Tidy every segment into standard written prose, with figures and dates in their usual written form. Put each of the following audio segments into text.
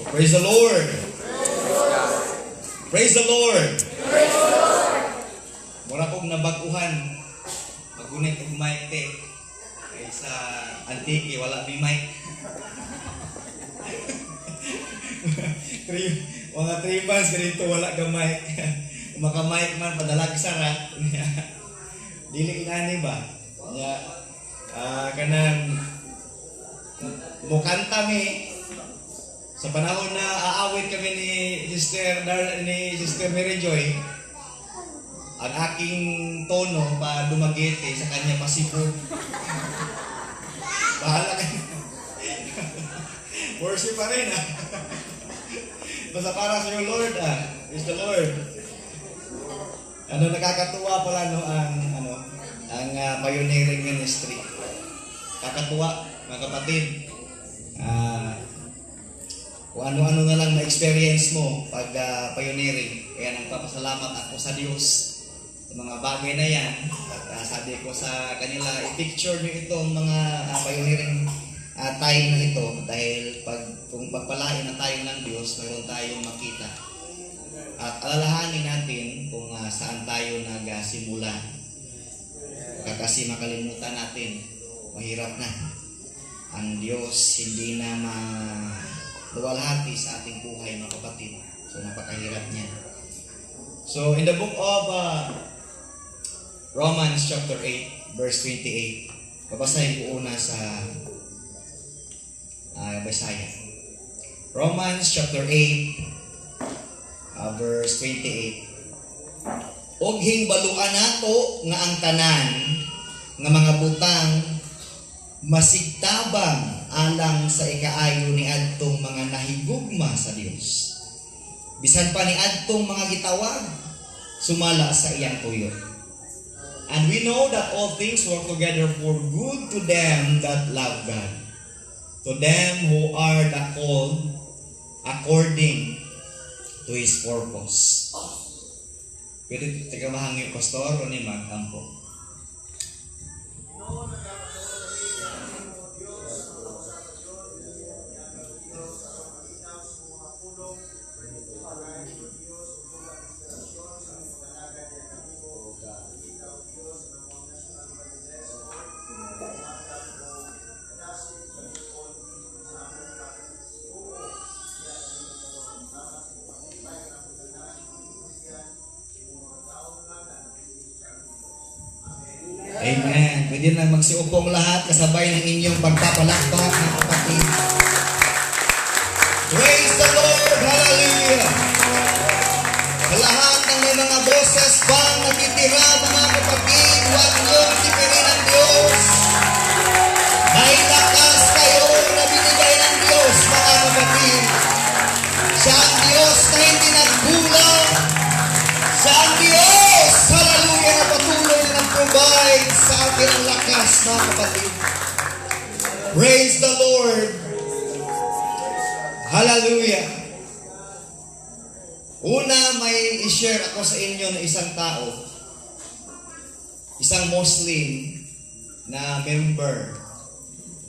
Praise the Lord. Praise the Lord. Mura kong nabaguhan. Magunit og mic te. Kay sa Antique wala may mic. Mga 3 months ganito wala ka mic. Maka-mic man padalag sara. Dili inani ba? Ya kanang mukanta mi sa panahon na aawit kami ni Sister Mary Joy. Ang aking tono pa dumagete sa kanya pasipo. Bahala ka. Worship pa rin Basta para sa iyo Lord Praise the Lord. Nakakatuwa pala ang pioneering ministry. Kakatuwa mga kapatid. Kung ano-ano na lang na-experience mo pag pioneering. Kaya nagpapasalamat ako sa Diyos sa mga bagay na yan. At sabi ko sa kanila, i-picture nyo itong mga pioneering time na ito. Dahil kung pagpalain na tayo ng Diyos, mayroon tayong makita. At alalahanin natin kung saan tayo nagsimula. Kasi makalimutan natin, mahirap na. Ang Diyos hindi na luwalhati sa ating buhay mga kapatid. So napakahirap niya. So in the book of Romans chapter 8 verse 28, babasahin ko una sa Bisaya. Romans chapter 8 verse 28. Og hingbaluan nato nga ang tanan nga mga butang masigtabang alang sa ikaayo ni adtong mga nahigugma sa Dios. Bisan pa ni adtong mga gitawag sumala sa iyang tuyo. And we know that all things work together for good to them that love God, to them who are the called according to His purpose. Pwede taga mahangin pastor o ni magkampo. Amen. Pwede na magsiupong lahat kasabay ng inyong pagpapalakpak ng kapatid. Praise the Lord! Hallelujah! Sa lahat ng may mga boses pang nakitira mga kapatid, huwag niyong tipirin ang Diyos. May lakas kayo na binigay ng Diyos mga kapatid. Siya ang Diyos na hindi nagbulang. Siya ang Diyos, hallelujah, na patuloy na nag-provide sa atin ang lakas, mga kapatid. Praise the Lord. Hallelujah. Una, may i-share ako sa inyo na isang tao, isang Muslim na member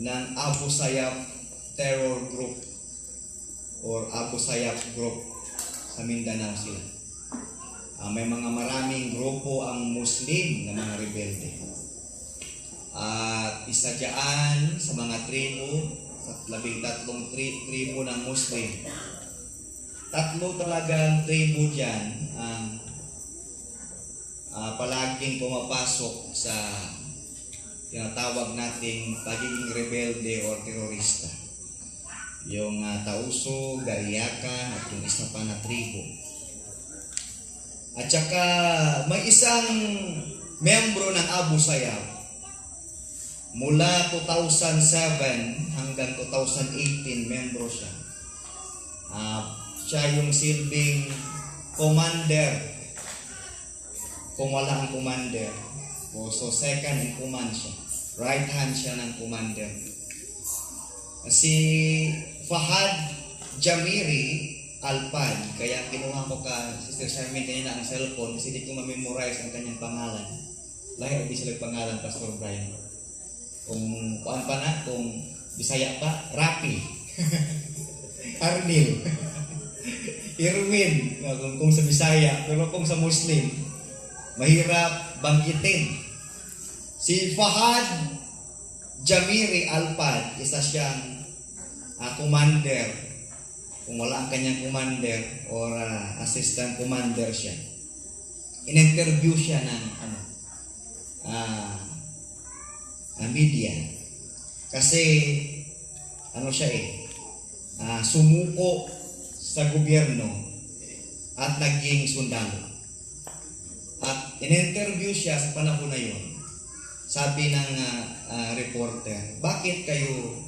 ng Abu Sayyaf Terror Group or Abu Sayyaf Group sa Mindanao sila. May mga maraming grupo ang Muslim na mga rebelde. At isa dyan sa mga tribo, sa 13 tribo ng Muslim. 3 talagang tribo dyan ang palaging pumapasok sa tinatawag nating pagiging rebelde o terorista. Yung Tauso, Gariakan at yung isa pa na tribo. At saka may isang membro ng Abu Sayyaf mula 2007 hanggang 2018 membro siya. Siya yung silbing commander kung wala ang commander. So second in command siya. Right hand siya ng commander. Si Fahad Jamiri Alpan, kaya kinuha ko ka Sister Charmaine kanina ang cellphone kasi di ko ma-memorize ang kanyang pangalan. Lahi di sila pangalan Pastor Brian. Kung kuan pa na, kung Bisaya pa, Rapi. Arnil. Irwin, kung sa Bisaya, pero kung sa Muslim, mahirap banggitin. Si Fahad Jamiri Alpad, isa siyang commander. Kung wala ang kanyang commander or assistant commander siya. In-interview siya ng media. Kasi siya sumuko sa gobyerno at naging sundalo. At in-interview siya sa panahon na yun. Sabi ng reporter, bakit kayo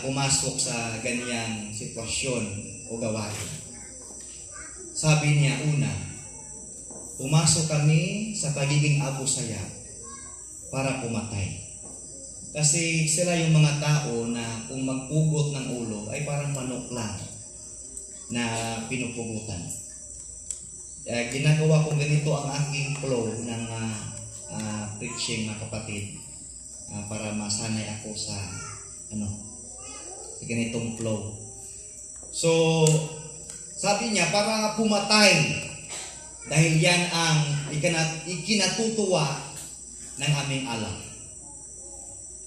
pumasok sa ganyang sitwasyon o gawain? Sabi niya, una, pumasok kami sa pagiging Abu Sayyaf para pumatay. Kasi sila yung mga tao na kung magpugot ng ulo ay parang manok lang na pinupugutan. Ginagawa kong ganito ang aking flow ng preaching, mga kapatid, para masanay ako sa ganitong flow. So, sabi niya, para pumatay dahil yan ang ikinatutuwa ng aming Allah.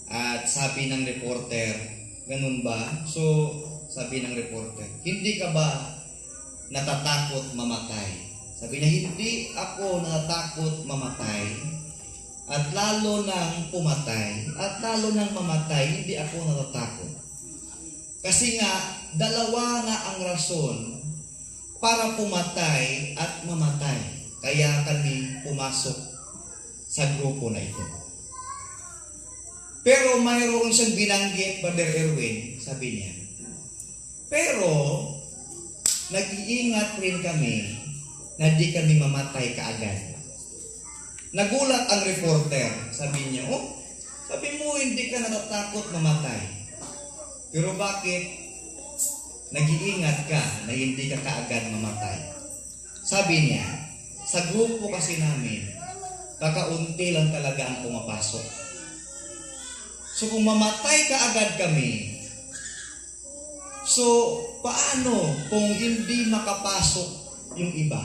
At sabi ng reporter, ganun ba? So, sabi ng reporter, hindi ka ba natatakot mamatay? Sabi niya, hindi ako natatakot mamatay. At lalo nang pumatay, at lalo nang mamatay, hindi ako natatakot. Kasi nga, dalawa nga ang rason para pumatay at mamatay. Kaya kami pumasok sa grupo na ito. Pero mayroon siyang binanggit, Brother Erwin, sabi niya. Pero, nag-iingat rin kami na di kami mamatay kaagad. Nagulat ang reporter. Sabi niya, sabi mo hindi ka natatakot mamatay. Pero bakit nag-iingat ka na hindi ka kaagad mamatay? Sabi niya, sa grupo kasi namin, kakaunti lang talaga ang pumapasok. So kung mamatay kaagad kami, so paano kung hindi makapasok yung iba?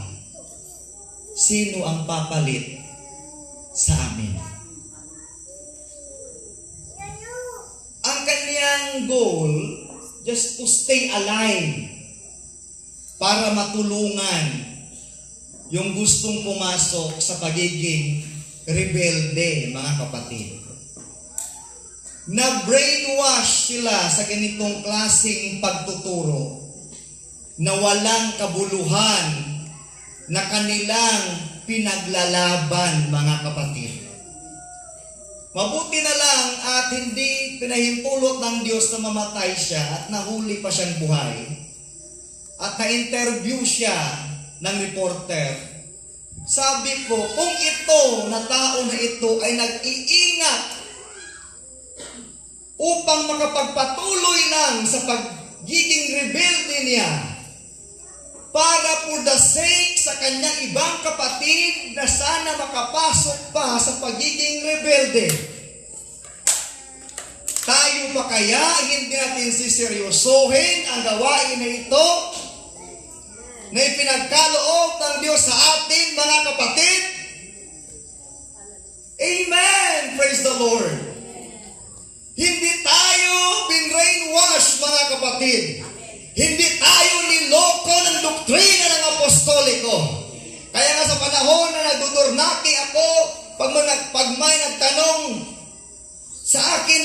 Sino ang papalit sa amin? Ang kanyang goal, just to stay alive, para matulungan yung gustong pumasok sa pagiging rebelde, mga kapatid. Na-brainwash sila sa ganitong klaseng pagtuturo na walang kabuluhan na kanilang pinaglalaban, mga kapatid. Mabuti na lang at hindi pinahintulot ng Diyos na mamatay siya at nahuli pa siyang buhay. At na-interview siya ng reporter. Sabi ko, kung ito na tao na ito ay nag-iingat upang makapagpatuloy lang sa pagiging rebelde niya, para for the sake sa kanyang ibang kapatid na sana makapasok pa sa pagiging rebelde. Tayo pa kaya hindi natin siseryosohin ang gawain na ito na ipinagkaloob ng Diyos sa atin, mga kapatid? Amen! Praise the Lord! Hindi tayo bin-brainwash, mga kapatid. Hindi tayo niloko ng doktrina ng apostoliko. Kaya nga sa panahon na nagdudurnaki ako, pag may nagtanong sa akin,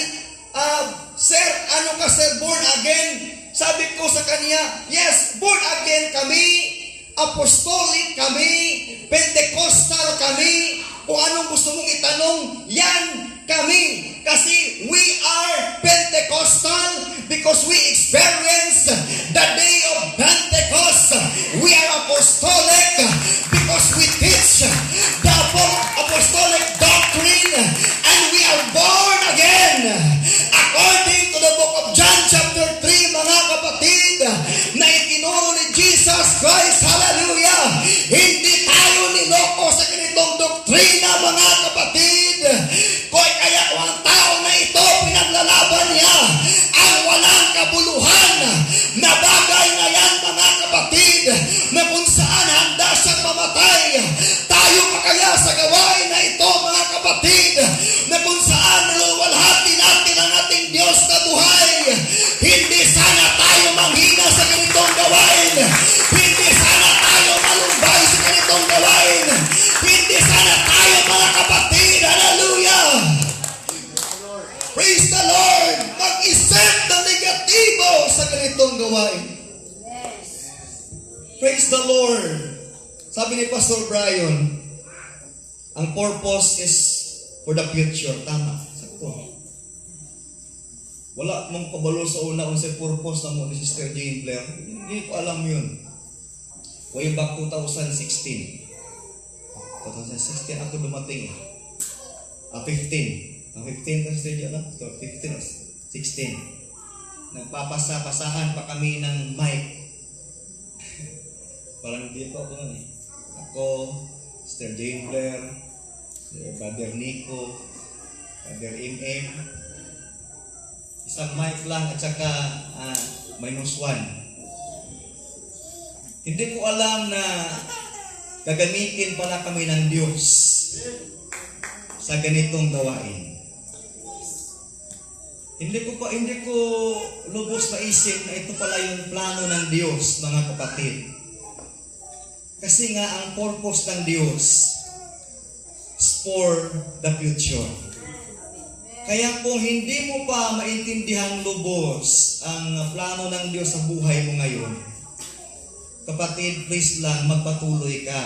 Sir, ano ka, Sir, born again? Sabi ko sa kanya, yes, born again kami, apostolic kami, Pentecostal kami, kung anong gusto mong itanong, yan kami. Kasi we are Pentecostal because we experience the day of Pentecost. We are apostolic because we teach the apostolic doctrine and we are born again. According to the book of John chapter 3, mga kapatid, na itinuro ni Jesus Christ, hallelujah, hindi tayo niloko sa ganitong doktrina, mga kapatid. Kaya kung ang tao na ito, pinaglalaban niya ang walang kabuluhan ganitong gawain. Hindi sana tayo malumbay sa ganitong gawain. Hindi sana tayo mga kapatid. Hallelujah! Praise the Lord! Mag-isip ng negatibo sa ganitong gawain. Praise the Lord! Sabi ni Pastor Brian, ang purpose is for the future. Tama. Sakto. Wala mong kabalo sa una kung sa purpose na mo ni Sister Jane Blair. Hindi ko alam yun. Way back 2016. 2016 ako dumating. 15. Ang 15 na Sister Jane, 15 o 16. Nagpapasahan pa kami ng mic. Parang hindi ko ako nun eh. Ako, Sister Jane Blair, Brother Nico, Brother M.M. Isang mic lang at saka -1. Hindi ko alam na gagamitin pala kami ng Diyos sa ganitong gawain. Hindi ko lubos maisip na ito pala yung plano ng Diyos, mga kapatid. Kasi nga ang purpose ng Diyos is for the future. Kaya kung hindi mo pa maintindihan lubos ang plano ng Diyos sa buhay mo ngayon, kapatid, please lang magpatuloy ka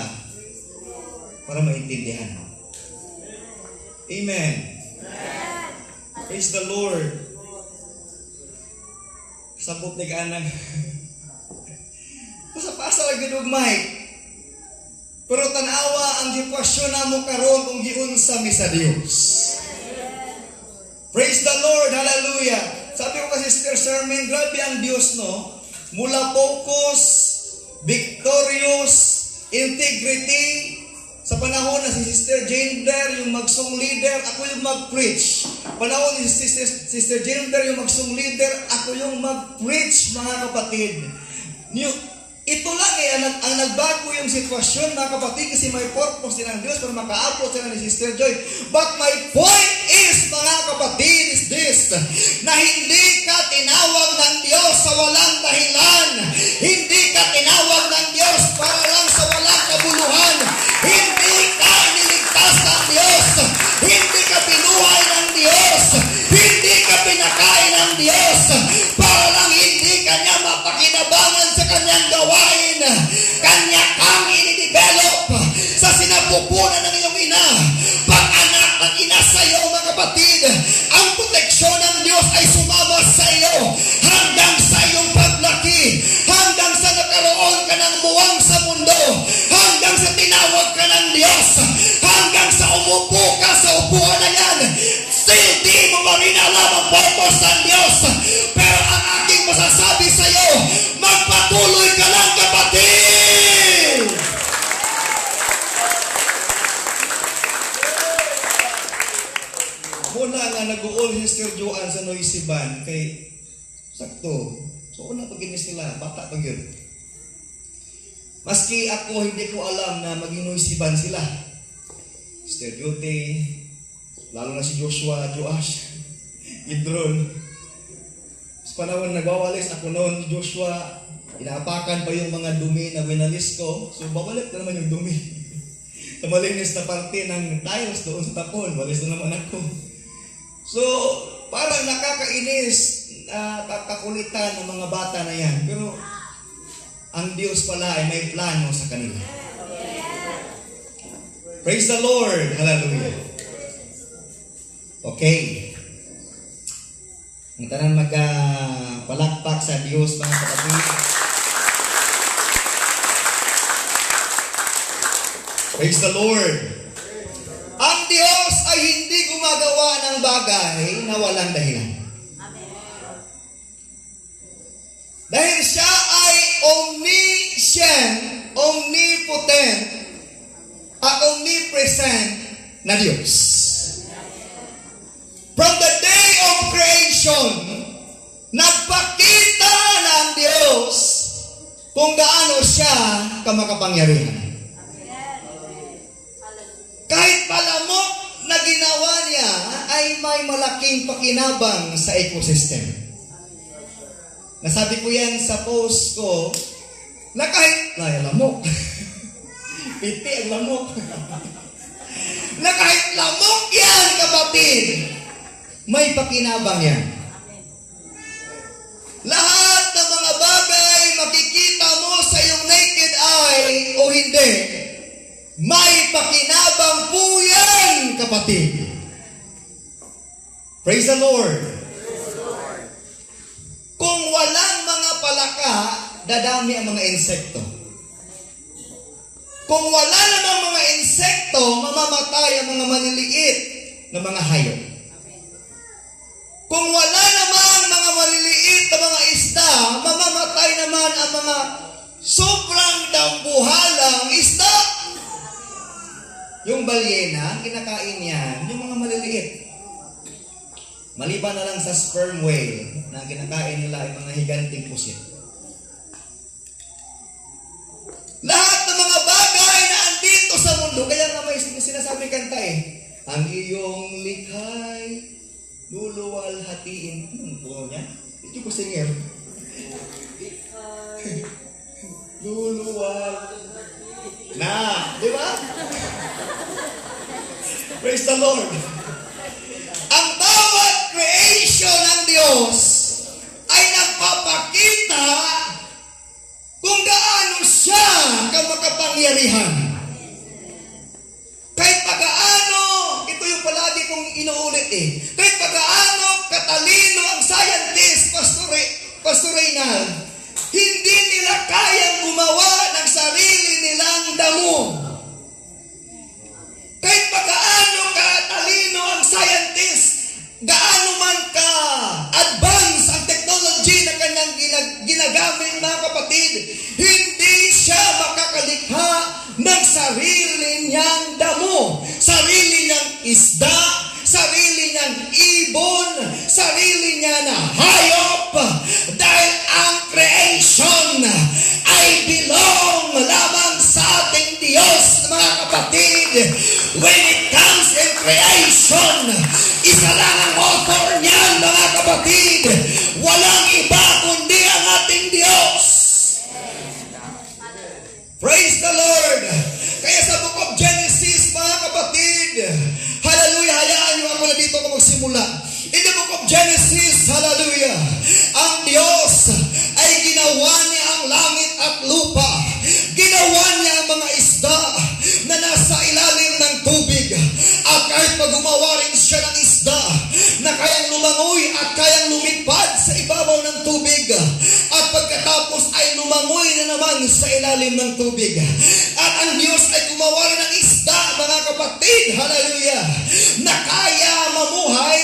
para maintindihan mo. Amen. Praise the Lord. Sabot ni ka nang pasa-pasa lang ginugmay. Pero tanawa ang sitwasyon na mo karon kung giunsa mi sa Dios. Praise the Lord, hallelujah. Sabi ko kasi Sister Sermon, grabe ang Diyos, no? Mula focus, victorious, integrity. Sa panahon na si Sister Jane Blair yung magsong leader, ako yung mag-preach. Panahon ni Sister Jane Blair yung magsong leader, ako yung mag-preach, mga kapatid. Ito lang ang nagbago yung sitwasyon, mga kapatid, kasi may purpose din ang Diyos para maka-upload sila ni Sister Joy. But my point is, mga kapatid, is this, na hindi ka tinawag ng Diyos sa walang dahilan. Hindi ka tinawag ng Diyos para lang sa walang kabuluhan. Hindi ka iniligtas ng Diyos. Hindi ka pinuhay ng Diyos. Hindi ka pinakain ng Diyos para lang hindi ka niya mapakinabangan sa kanyang gawain. Kanya kang inidevelop sa sinapupunan ng iyong ina. Pag-anak ng ina sa iyo, mga kapatid, ang proteksyon ng Diyos ay sumama sa iyo hanggang sa iyong paglaki, hanggang sa nagkaroon ka ng buwang sa mundo, hanggang sa tinawag ka ng Diyos, hanggang sa umupo ka sa upuan na yan. Hindi mo ba rin alam ang purpose ng Diyos? Pero ang aking masasabi sa iyo, magpatuloy ka lang, kapatid! Muna nga nag-uol Sister Joanne sa Noisy Band kay sakto. So una pag-inis nila, bata pag yun. Maski ako hindi ko alam na maging Noisy Band sila. Sister Jote, lalo na si Joshua, Joash, Idron. Sa panahon nagwawalis ako noon, Joshua, inaapakan pa yung mga dumi na winalis ko. So babalik na naman yung dumi. Sa malinis na parte ng tiles doon sa tapon, walis na naman ako. So, parang nakakainis, kakakulitan ng mga bata na yan. Pero, ang Diyos pala ay may plano sa kanila. Praise the Lord! Hallelujah! Okay. Ang tanan magpalakpak sa Diyos, mga kapatid. Praise the Lord! Ang Diyos ay hindi gumagawa ng bagay na walang dahilan. Dahil siya ay omniscient, omnipotent, at omnipresent na Diyos. From the day of creation, nagpakita ng Diyos kung gaano siya kamakapangyarihan. Kahit palamok na ginawa niya ay may malaking pakinabang sa ecosystem. Nasabi ko yan sa post ko na kahit lamok. Piti ang lamok. Na kahit lamok yan, kapatid, may pakinabang yan. Lahat ng mga bagay makikita mo sa iyong naked eye o hindi, may pakinabang po yan, kapatid. Praise the Lord. Kung walang mga palaka, dadami ang mga insekto. Kung wala namang mga insekto, mamamatay ang mga maliliit na mga hayop. Kung wala namang mga maliliit na mga isda, mamamatay naman ang mga sobrang dambuhalang isda. Yung balyena, kinakain yan, yung mga maliliit. Maliban na lang sa sperm whale na kinakain nila ay mga higanting pusit. Lahat ng mga bagay na andito sa mundo, kaya nga may sinasabi kanta ang iyong likhay, luluwalhatiin. Buo niya? Ito ko singer. Luluwal. Di ba? Praise the Lord. Ang bawat creation ng Diyos ay nagpapakita kung gaano siya kamakapangyarihan. Kahit pagaano, ito yung palagi kong inuulit kahit pagaano katalino ang scientist, Pastor Reynald, hindi nila kayang gumawa ng sarili nilang damo. Kahit pagaano katalino ang scientist, gaano man ka-advance ang technology na kanyang ginagamit, mga kapatid, hindi siya makakalikha ng sarili niyang damo, sarili niyang isda, sarili niyang ibon, sarili niya na hayop, dahil ang creation ay belong lamang sa ating Diyos, mga kapatid. When it comes in creation, isa lang ang author niyan, mga kapatid. Walang iba kundi ang ating Diyos. Praise the Lord. Kaya sa book of Genesis, mga kapatid, hallelujah, hayaan niyo ako na dito ako magsimula. In the book of Genesis, hallelujah, ang Diyos ay ginawa niya ang langit at lupa. Ginawa niya ang mga isda na nasa ilalim ng tubig. At kahit pag gumawa rin siya ng isda na kayang lumangoy at kayang lumipad sa ibabaw ng tubig. At pagkatapos ay lumangoy na naman sa ilalim ng tubig. At ang Diyos ay gumawa rin ng isda, mga kapatid, hallelujah, na kaya mamuhay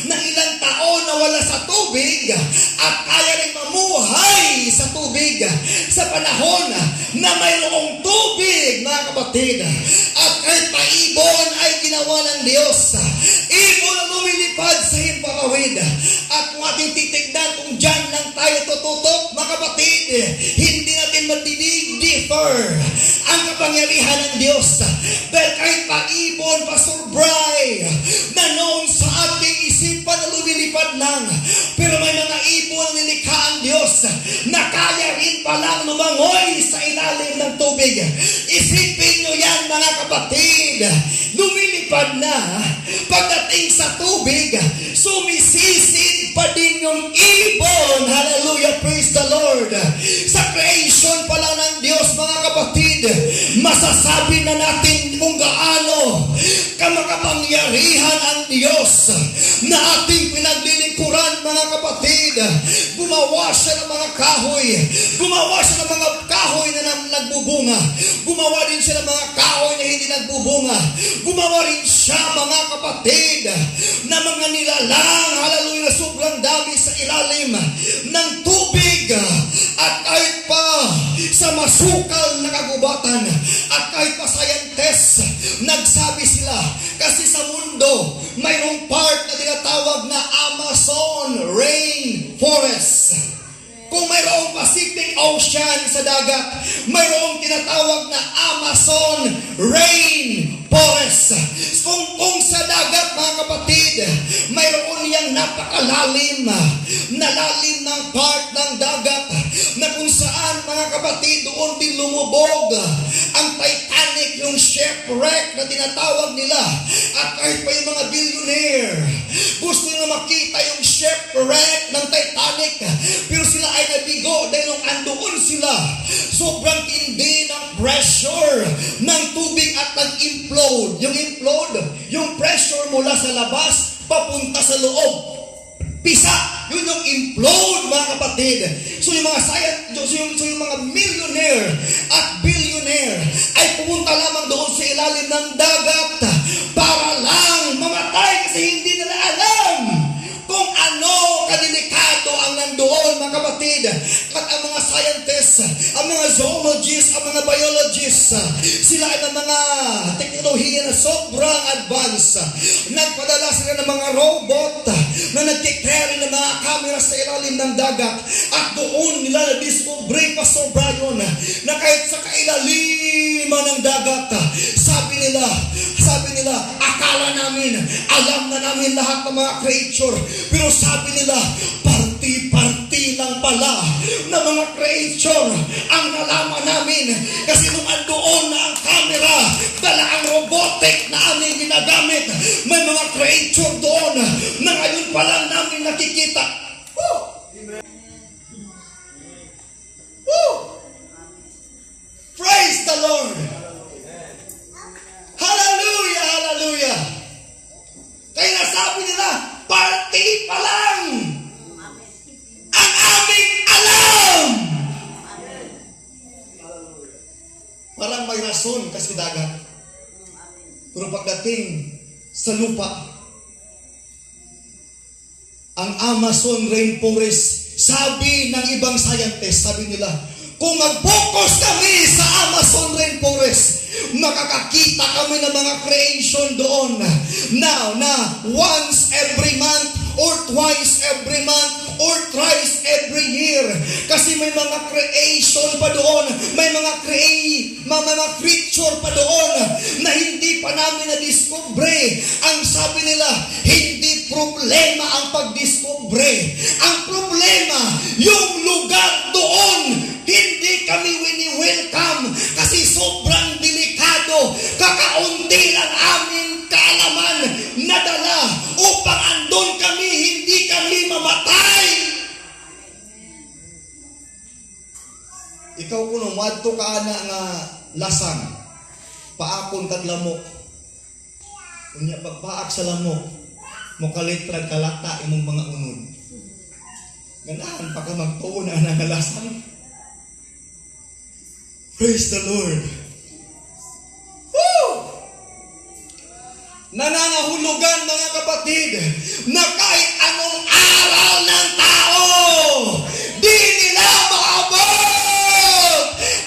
ng ilang taon na wala sa tubig at kaya rin mamuhay sa tubig sa panahon na mayroong tubig, mga kapatid. At kahit pa ibon ay ginawa ng Diyos, ibon na lumilipad sa himpapawid. At kung ating titignan, kung dyan lang tayo tututok, mga kapatid, hindi natin madi-differ ang kapangyarihan ng Diyos. Dahil kahit pa ibon, Pastor Bry, na noon sa ating isipan na lumilipad lang, pero may mga ibon na nilikha ang Diyos na kaya rin palang lumangoy sa ilalim ng tubig. Isipin nyo yan, mga kapatid, lumilipad na, pagdating sa tubig, sumisisid pa din yung ibon. Hallelujah, praise the Lord. Sa creation pala ng Diyos, mga kapatid, masasabi na natin kung gaano kamakapangyarihan ang Diyos na ating pinaglilingkuran, mga kapatid. Gumawa siya ng mga kahoy. Gumawa siya ng mga kahoy na nagbubunga. Gumawa din siya ng mga kahoy na hindi nagbubunga. Gumawa rin siya, mga kapatid, na mga nilalang, hallelujah, na sobrang dami sa ilalim ng tubig. At kahit pa sa masukal na kagubatan, at kahit pa scientists, nagsabi sila, kasi sa mundo, mayroong part na tinatawag na Amazon Rainforest. Kung mayroong Pacific Ocean sa dagat, mayroong tinatawag na Amazon Rainforest. Kung sa dagat, mga kapatid, mayroon niyang napakalalim na lalim ng part ng dagat na kung saan, mga kapatid, doon din lumubog ang Titanic, yung shipwreck na tinatawag nila. At kahit pa yung mga billionaire gusto na makita yung shipwreck ng Titanic, pero sila ay nabigo dahil nung andoon sila, sobrang tindi ng pressure ng tubig at nag-implode. Yung implode, yung pressure mula sa labas papunta sa loob. Pisa! Yun yung implode, mga kapatid. So yung mga yung mga millionaire at billionaire ay pumunta lamang doon sa ilalim ng dagat para lang mamatay kasi hindi nila alam kung ano kadelikado ang nandoon, mga kapatid. At ang mga scientists, ang mga zoologists, ang mga biologists, sila ay ng mga teknolohiya na sobrang advanced. Nagpadala sila ng mga robot na nagkikarry ng mga camera sa ilalim ng dagat. At doon nila na-discover, Pastor Brian, na kahit sa kailaliman ng dagat, sabi nila, akala namin, alam na namin lahat ng mga creature. Pero sabi nila, party-party lang pala na mga creature ang nalaman namin. Kasi nung andoon na ang camera, dala ang robotic na aming ginagamit, may mga creature doon na ngayon pa lang namin nakikita. Woo! Woo! Praise the Lord! Hallelujah! Hallelujah! Kaya nasabi nila, party pa lang ang aming alam. Parang may rason kasi dagat. Pero pagdating sa lupa, ang Amazon rainforest, sabi ng ibang scientist, sabi nila, kung mag-focus kami sa Amazon rainforest, makakakita kami ng mga creation doon na once every month or twice every month or thrice every year. Kasi may mga creation pa doon, may mga creature pa doon na hindi pa namin na-discover. Ang sabi nila, hindi problema ang pag-discover. Ang problema, yung lugar doon, hindi kami wini-welcome kasi sobrang delikado. Kakaunti lang amin kaalaman na dala upang andon kami, hindi kami mamatay. Ikaw kuno wadto ka ana nga lasang paakon kag lamok. Unya pagpaak sa lamok, mo kalitrag kalata imong mga unod. Ganahan pa ka magtuon ana nga lasang. Praise the Lord. Woo! Nanangahulugan, mga kapatid, na kahit anong aral ng tao, di nila maabot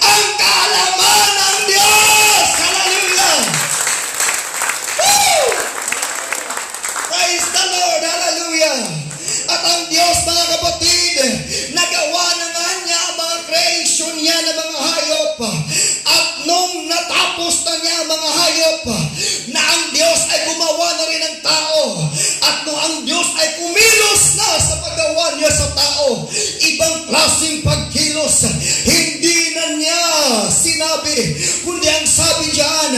ang kaalaman ng Diyos. Hallelujah! Woo! Praise the Lord. Hallelujah! At ang Diyos, mga kapatid, nagawa na nga niya ang mga creation niya ng mga hayop. At nung natapos na niya ang mga hayop, na ang Diyos ay gumawa na rin ng tao. At nung ang Diyos ay kumilos na sa paggawa niya sa tao, ibang klaseng pagkilos, hindi na niya sinabi, kundi ang sabi diyan,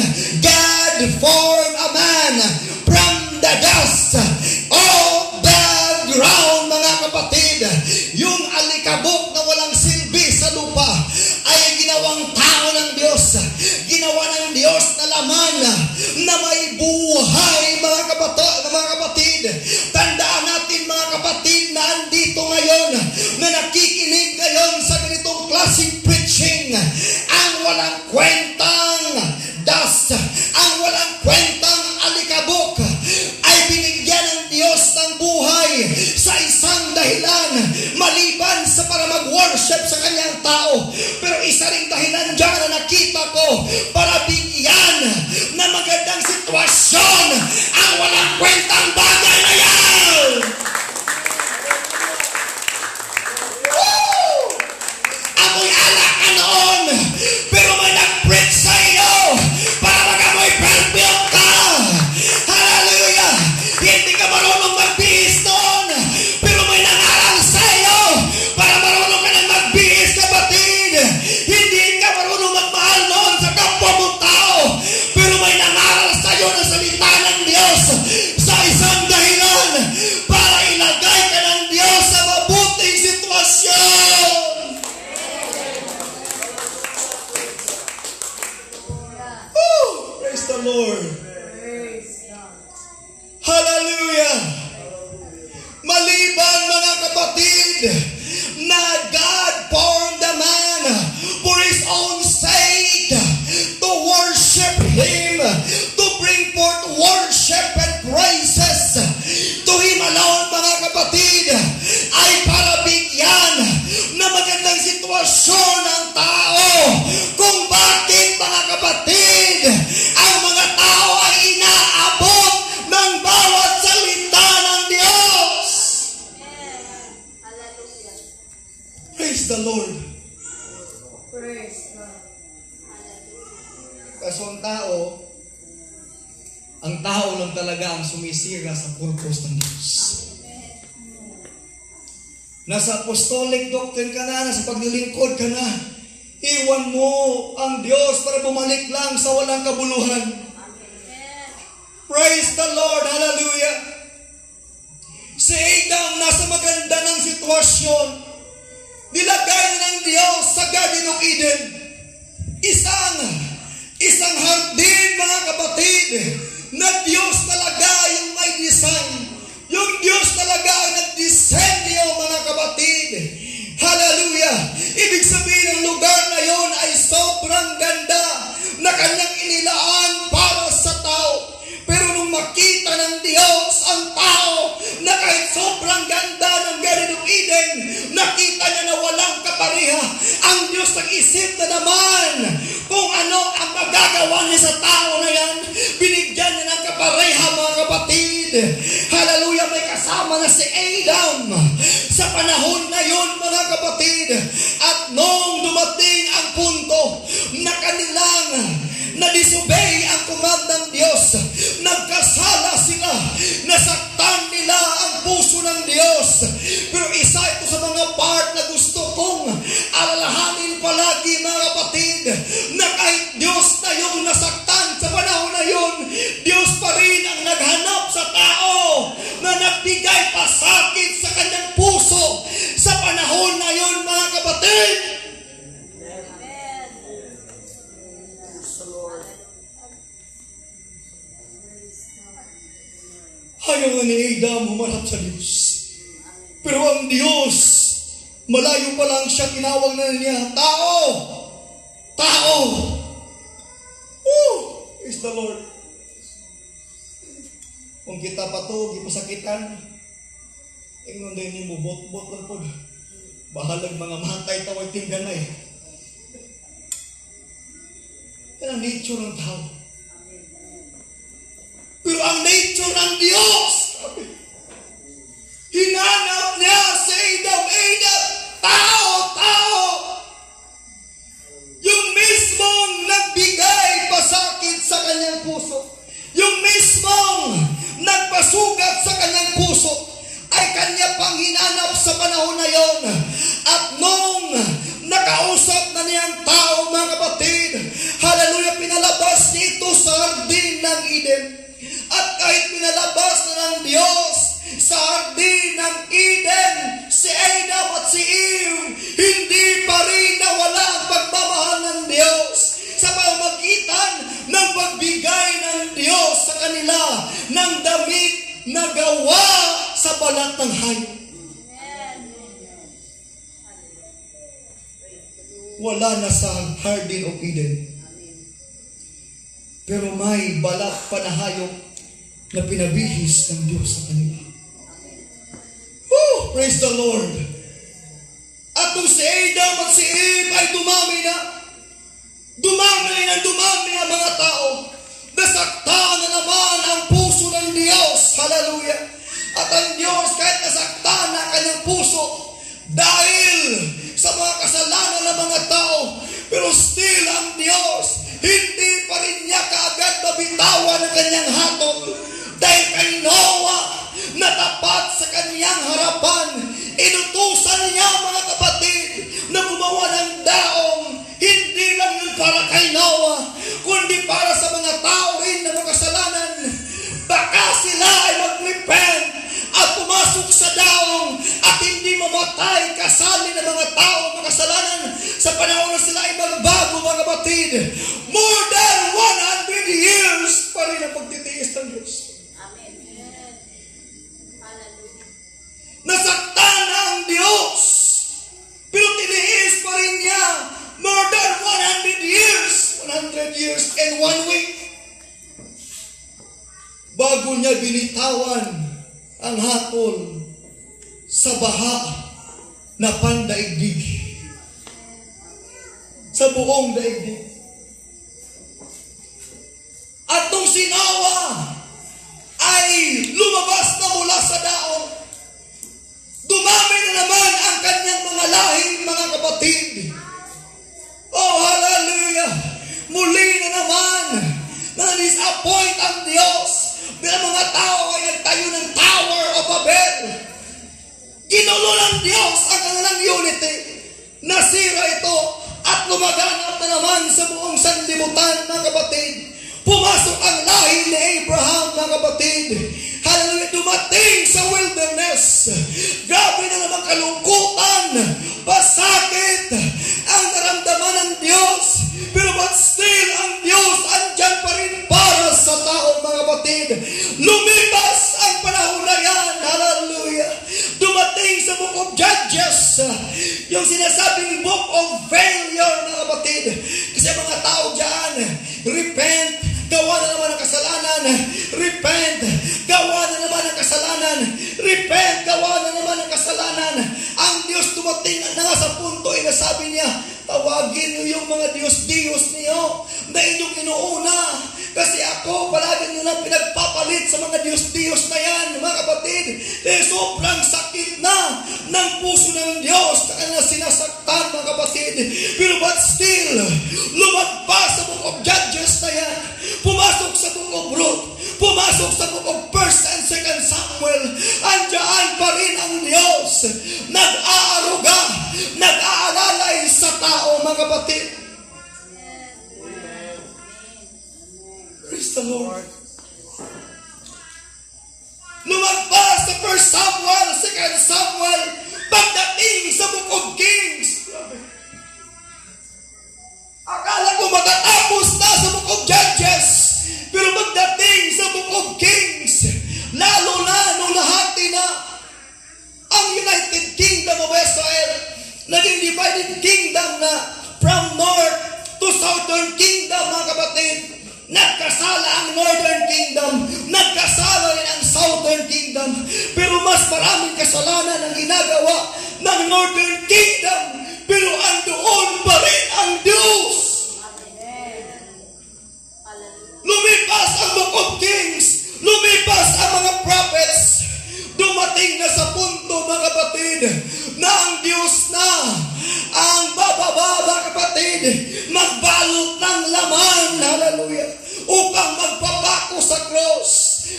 God formed a man from the dust of the ground, mga kapatid. Yung alikabok na walang silbi sa lupa ay ginawang tao ng Diyos. Ginawa ng Diyos na laman na may buhay, mga kapatid. Tandaan natin, mga kapatid, na andito ngayon, na nakikinig ngayon sa ganitong klaseng preaching, ang walang kwentang dust, ang walang kwentang alikabok, ay binigyan ng Diyos ng buhay sa isang dahilan, maliban sa para mag-worship sa kanyang tao. Pero isa ring dahilan dyan na nakita ko, para bigyan na magandang sitwasyon ang walang kwentang bagay na yan. Woo! Amoy alak ka noon, pero may nag-preach sa iyo para mag-amoy perfume ka. Hallelujah! Hindi ka marunong magbihis noon, pero may nangaral sa Lord. Hallelujah. Maliban mga kapatid, na God formed the man for His own sake to worship Him, to bring forth worship and praises to Him alone, mga kapatid, ay para bigyan na magandang sitwasyon ng tao kung bakit, mga kapatid, ang mga tao ay inaabot ng bawat salita ng Diyos. Praise the Lord. Kaso ang tao lang talaga ang sumisira sa purpose ng Diyos. Nasa apostolic doctrine ka na, nasa paglilingkod ka na, iwan mo ang Diyos para bumalik lang sa walang kabuluhan. Praise the Lord. Hallelujah. Si Adam nasa maganda ng sitwasyon. Nilagay ng Diyos sa Garden of Eden. Isang hardin, mga kapatid, na Diyos talaga yung may design. Yung Diyos talaga ang nag-disenyo, mga kapatid. Hallelujah. Ibig sabihin, ang lugar na yon ay sobrang ganda na kanyang inilaan para sa tao. Pero nung makita ng Diyos ang tao na kahit sobrang ganda ng Garden of Eden, nakita niya na walang kapariha. Ang Diyos nag-isip na naman kung ano ang magagawa niya sa tao na yan. Binigyan niya ng kapariha, mga kapatid. Hallelujah, may kasama na si Adam sa panahon na yon, mga kapatid. At nung dumating ang punto na kanilang na-disobey ang command ng Diyos, nagkasala sila, nasaktan nila ang puso ng Diyos. Pero isa ito sa mga part na gusto kong alalahanin palagi, mga kapatid, na kahit Diyos na yung nasaktan sa panahon na yun, Diyos pa rin ang naghanap sa tao na nagbigay pasakit sa kanyang puso sa panahon na yun, mga kapatid. Ayaw nga ni Adam humarap sa Diyos. Pero ang Diyos, malayo pa lang siya, tinawag na niya, tao! Tao! Praise the Lord. Kung kita pa to, di pasakitan, ingon din mo, bot-bot lang po. Bahalag mga matay, tawag tingganay. Yan ang nature ng tao. Pero ang nature ng Diyos, hinanap niya sa Adam, tao. Yung mismong nagbigay pasakit sa kanyang puso, yung mismong nagpasugat sa kanyang puso, ay kanya pang hinanap sa panahon na yon. At nung nakausap na niyang tao, mga kapatid, hallelujah, pinalabas nito sa hardin ng Eden. At kahit pinalabas na ng Diyos sa hardin ng Eden si Adam at si Eve, hindi pa rin nawala ang pagmamahal ng Diyos sa pamamagitan ng pagbigay ng Diyos sa kanila ng damit na gawa sa balat ng hayop. Wala na sa Garden of Eden. Pero may balat pa na hayop na pinabihis ng Diyos sa kanila. Praise the Lord. At kung si Adam at si Eve ay dumami ang mga tao, nasaktan na naman ang puso ng Diyos. Hallelujah. At ang Diyos, kahit nasaktan na kanyang puso dahil sa mga kasalanan ng mga tao, pero still ang Diyos, hindi pa rin niya kaagad mabitawan ang kanyang hatol. Dahil kay Noah, na tapat sa kanyang harapan, inutusan niya, mga kapatid, na gumawa ng daong, hindi lang yun para kay Noah, kundi para sa mga tao rin na makasalanan. Baka sila ay mag-repent at pumasok sa daong at hindi mamatay kasali ng mga tao makasalanan sa panahon na sila ay magbago, mga kapatid. More than 100 years nakawan ang hatol sa baha na pandaigdig. Sa buong daigdig. At nung sinawa ay lumabas na mula sa daon, dumami na naman ang kanyang mga lahing mga kapatid. Oh, hallelujah! Muli na naman na disappoint ang Diyos bilang mga tao ay nagtayo ng Tower of Babel. Ginulo ng Diyos ang kanilang unity. Nasira ito at lumaganap na naman sa buong sanlibutan, mga kapatid. Pumasok ang lahi ni Abraham, mga kapatid. Hallelujah, dumating sa wilderness. Grabe na naman kalungkutan, pasakit ang naramdaman ng Diyos. Pero but still, ang Diyos andyan pa rin para sa tao, mga kapatid. Lumipas ang panahon na yan. Hallelujah. Dumating sa Book of Judges, yung sinasabing Book of Failure, mga kapatid. Kasi mga tao dyan, repent, gawa na naman ng kasalanan. Repent, gawa na naman ng kasalanan. Repent, gawa na naman ng kasalanan. Ang Diyos dumating na nga sa punto ay nasabi niya, tawagin niyo yung mga Diyos-Diyos niyo na inyong inuuna. Kasi ako, palagi nyo lang pinagpapalit sa mga Diyos-Diyos na yan, mga kapatid. Dahil sobrang sakit na ng puso ng Diyos na kanya sinasaktan, mga kapatid. Pero but still, lumagpas sa Book of Judges na yan. Pumasok sa Book of Ruth. Pumasok sa Book of 1st and 2nd Samuel. Andiyan pa rin ang Diyos. Nag-aaruga, nag-aalalay sa tao, mga kapatid. Praise the Lord. Lumagpas sa 1st Samuel, 2nd Samuel, pagdating sa Book of Kings. Akala ko matatapos na sa Book of Judges. Pero pagdating sa Book of Kings, lalo na nung lahati na ang United Kingdom of Israel, naging divided kingdom na from north to southern kingdom, mga kapatid. Nagkasala ang Northern Kingdom, nagkasala rin ang Southern Kingdom, pero mas maraming kasalanan ang ginagawa ng Northern Kingdom, pero andoon pa rin ang Diyos. Lumipas ang Book of Kings, lumipas ang mga prophets, dumating na sa punto, mga kapatid, na ang Diyos na ang bababa, mga kapatid, magbalot ng laman, hallelujah, upang magpapako sa cross.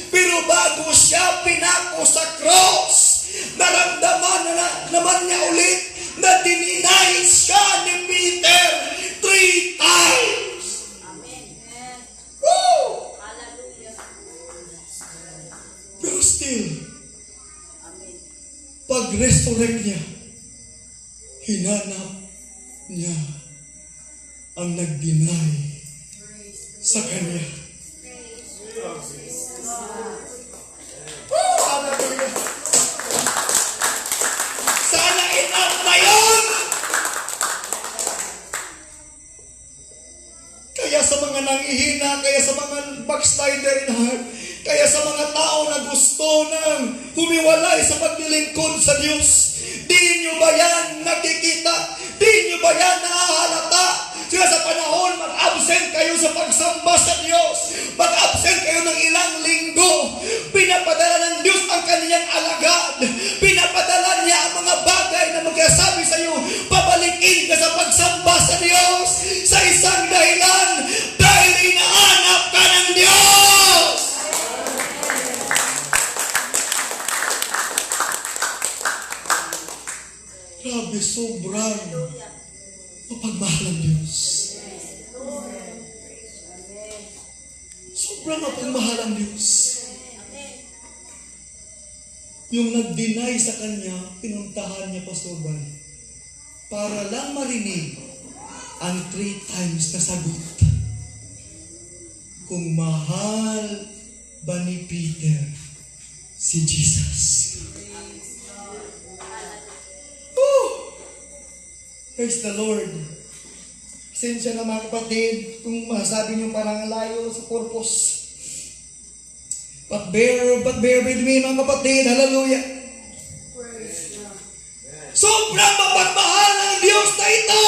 Pero bago siya pinako sa cross, naramdaman na naman niya ulit na dininay siya ni Peter 3 times. Amen. Woo! Hallelujah. Pero still, Amen. pag-resurrect niya, hinanap niya ang nag-deny sa kanya. Woo! Hallelujah! Sana enough na yun! Kaya sa mga nanghihina, kaya sa mga backslider in heart, kaya sa mga tao na gusto nang humiwalay sa paglilingkod sa Diyos, di nyo ba yan nakikita? Di nyo ba yan nahahalata? Kaya sa panahon, mag-absent kayo sa pagsamba sa Diyos. Mag-absent kayo ng ilang linggo. Pinapadala ng Diyos ang kaniyang alagad. Pinapadala niya ang mga bagay na magsasabi sa iyo, pabalikin ka sa pagsamba sa Diyos sa isang dahilan, dahil inaanap ka ng Diyos. Grabe, sobrang mapagmahal ang Diyos. Sobrang mapagmahal ang Diyos. Yung nag-deny sa Kanya, pinuntahan niya pa sobrang para lang marinig ang 3 times na sagot. Kung mahal ba ni Peter si Jesus? Praise the Lord. Pasensya na, mga kapatid, kung masasabi niyo parang layo sa purpose. But bear with me mga kapatid. Hallelujah. Sobrang mapagmahal ng Diyos na ito.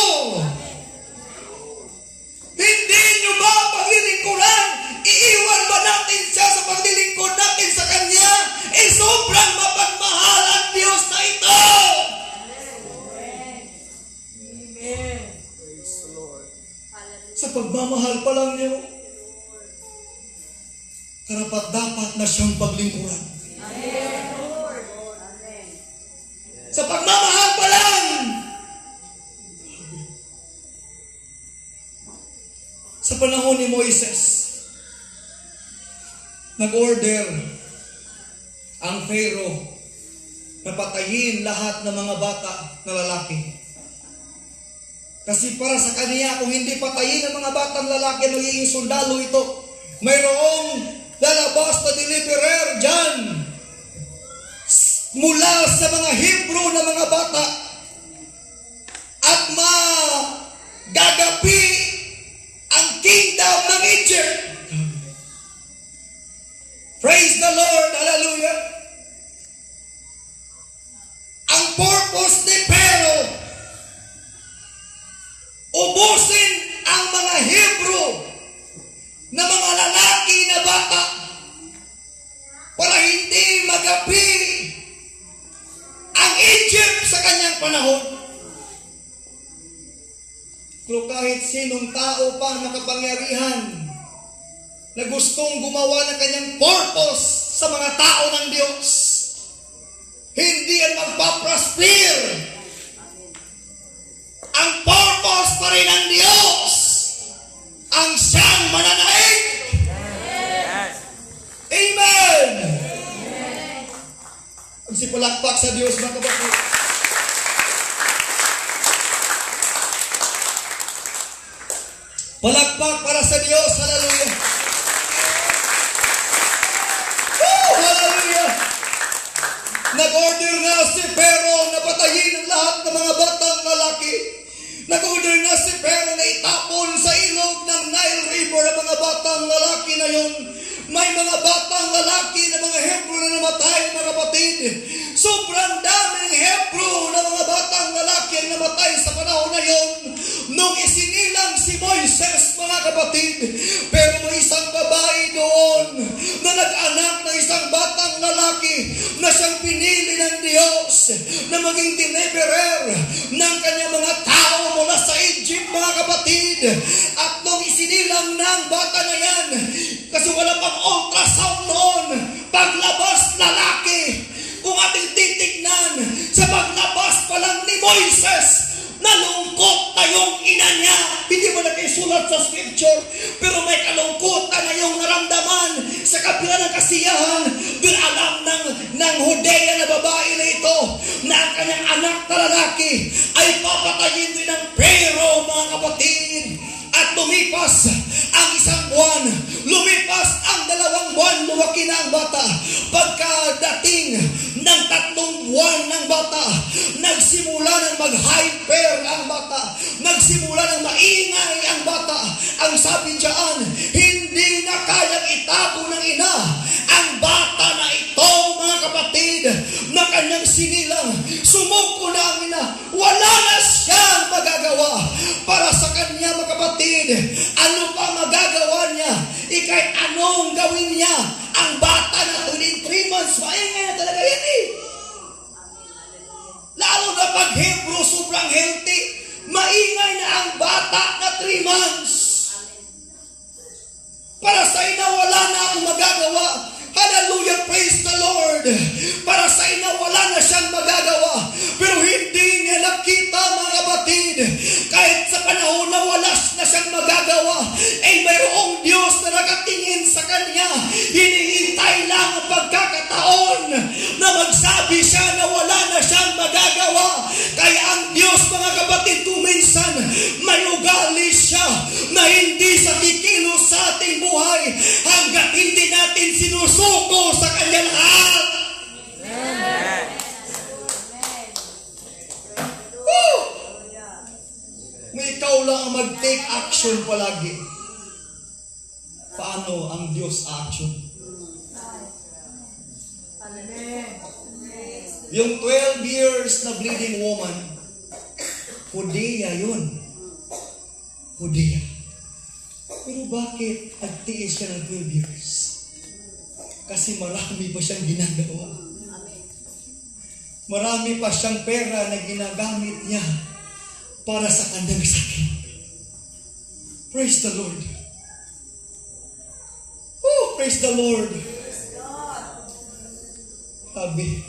Hindi nyo ba paglilingkuran? Iiwan ba natin siya sa paglilingkod natin sa Kanya? Sobrang mapagmahal ang Diyos na ito. Sa pagmamahal pa lang niyo, karapat dapat na siyang paglingkuran. Sa pagmamahal pa lang. Sa panahon ni Moises, nag-order ang Pharaoh na patayin lahat ng mga bata na lalaki. Kasi para sa kanya, kung hindi patayin ang mga batang lalaki, magiging sundalo ito. Mayroong lalabas na deliverer dyan mula sa mga Hebrew na mga bata at magagapi ang kingdom ng Egypt. Praise the Lord. Hallelujah. Ang purpose ni Pharaoh, ubusin ang mga Hebrew na mga lalaki na bata para hindi magapi ang Egypt sa kanyang panahon. Pero kahit sinong tao pa makapangyarihan na gustong gumawa ng kanyang purpose sa mga tao ng Diyos, hindi yan magpaprosper. Ang purpose pa rin ng Diyos ang siyang mananaig. Amen. Ang sipalakpak sa Diyos, mga kapatid. Palakpak para sa Diyos. Hallelujah. Woo! Hallelujah. Nag-order na si Pharaoh na patayin ang lahat ng mga batang lalaki. Nag-order na si Pharaoh na itapon sa ilog ng Nile River ang mga batang lalaki na yun. May mga batang lalaki na mga Hebrew na namatay, mga kapatid. Sobrang daming Hebrew na mga batang lalaki ang namatay sa panahon na yun nung isinilang si Moises, mga kapatid. Pero may isang babae doon na nag-anak ng isang batang lalaki na siyang pinili ng Diyos na maging deliverer ng kanyang mga tao mula sa Egypt, mga kapatid. At nung isinilang ng bata na yan, kasi wala pang ultrasound noon, paglabas lalaki. Kung ating titignan, sa paglabas pa lang ni Moises, nalungkot na yung ina niya. Hindi mo nakisulat sa scripture, pero may kalungkutan na yung naramdaman sa kabila ng kasiyahan. Doon alam ng Hodea na babae na ito na ang kanyang anak na lalaki ay papatayin din ng Pharaoh, mga kapatid. At lumipas ang isang buwan, lumipas ang 2 buwan, lumaki na ang bata. Pagkadating ng 3 buwan ng bata, nagsimula ng mag-hyper ang bata, nagsimula ng maingay ang bata. Ang sabi diyan, hindi na kayang itago ng ina ang bata na ito, mga kapatid, na kanyang sinilang. Sumuko na ang ina, wala na siyang magagawa para sa kanya, mga kapatid. Ano pa magagawa niya? Kahit anong gawin niya, ang bata na 3 months, maingay na talaga yan eh. Lalo na pag Hebrew, sobrang healthy. Maingay na ang bata na 3 months. Para sa ina, wala na akong magagawa. Hallelujah, praise the Lord. Para sa ina, wala na siyang magagawa. Pero hindi niya nakita, mga kapatid, kahit sa panahon na wala na siyang magagawa, mayroong Diyos na nakatingin sa kanya. Hinihintay lang ang pagkakataon na magsabi siya na wala na siyang magagawa. Kaya ang Diyos, mga kapatid, kuminsan may ugali siya na hindi sa kikilos sa ating buhay hanggat hindi natin sinusuko sa kanya lahat. Woo! May ikaw lang ang mag-take action palagi. Paano ang Diyos action? Yung 12 years na bleeding woman, Judea yun. Judea. Pero bakit nagtiis siya ng 12 years? Kasi marami pa siyang ginagawa. Marami pa siyang pera na ginagamit niya para sa kanyang sakit. Praise the Lord. Oh, praise the Lord. Sabi,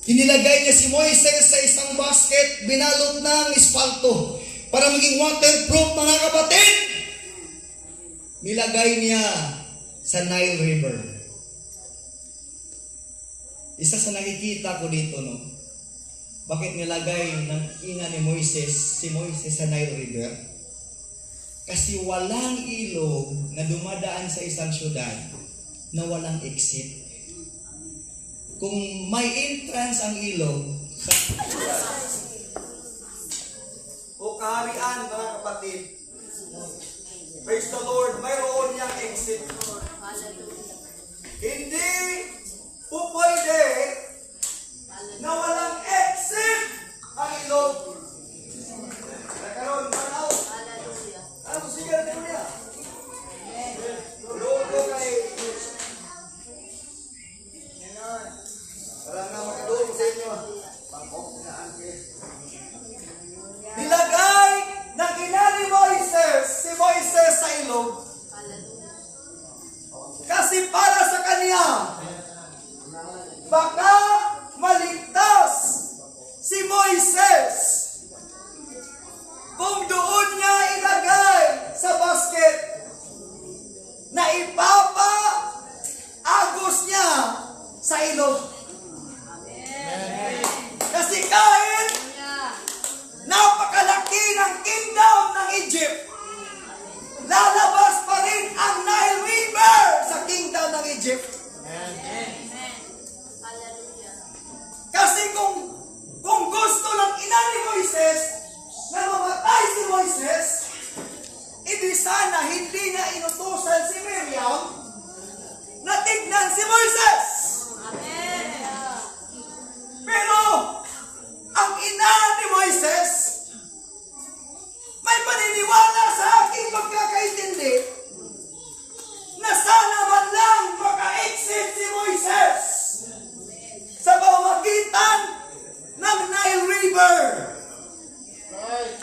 inilagay niya si Moises sa isang basket, binalot ng espalto para maging waterproof, mga kapatid. Nilagay niya sa Nile River. Isa sa nakikita ko dito, no? Bakit nilagay ng ina ni Moises, si Moises sa Nile River? Kasi walang ilog na dumadaan sa isang syudad na walang exit. Kung may entrance ang ilog, o kaharian, mga kapatid, praise the Lord, mayroon niyang exit. Hindi po pwede na walang exit ang ilog. Nagkaroon, manaw. Ano sigaw na niya? Lolo kay... Wala na makadulong sa inyo. Nilagay ng ina ni Moises, si Moises sa ilog. Kasi para sa kanya, baka maligtas si Moises kung doon niya ilagay sa basket na ipapa-agos niya sa ilog. Kasi kahit napakalaki ng kingdom ng Egypt, lalabas pa rin ang Nile River sa kingdom ng Egypt. Kasi kung gusto ng ina ni Moises na mamatay si Moises, hindi sana hindi niya inutusan si Miriam na tignan si Moises. Pero ang ina ni Moises may paniniwala sa aking pagkakaintindi na sana man lang maka-exit si Moises sa pamamagitan ng Nile River.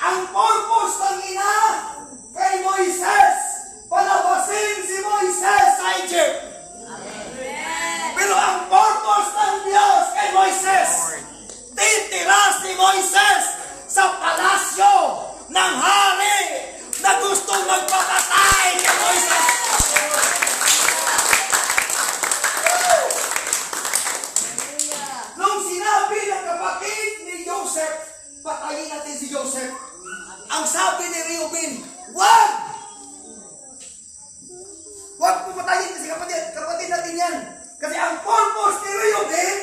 Ang purpose ng ina kay Moises, palabasin si Moises sa Egypt. Pero ang purpose ng Diyos kay Moises, titira si Moises sa palasyo ng hari na gusto magpapatay kay Moises. Nung sinabi ng kapatid ni Joseph, patayin natin si Joseph, ang sabi ni Reuben, wag! Wag po patayin kasi kapatid natin yan. Kasi ang purpose ni Reuben,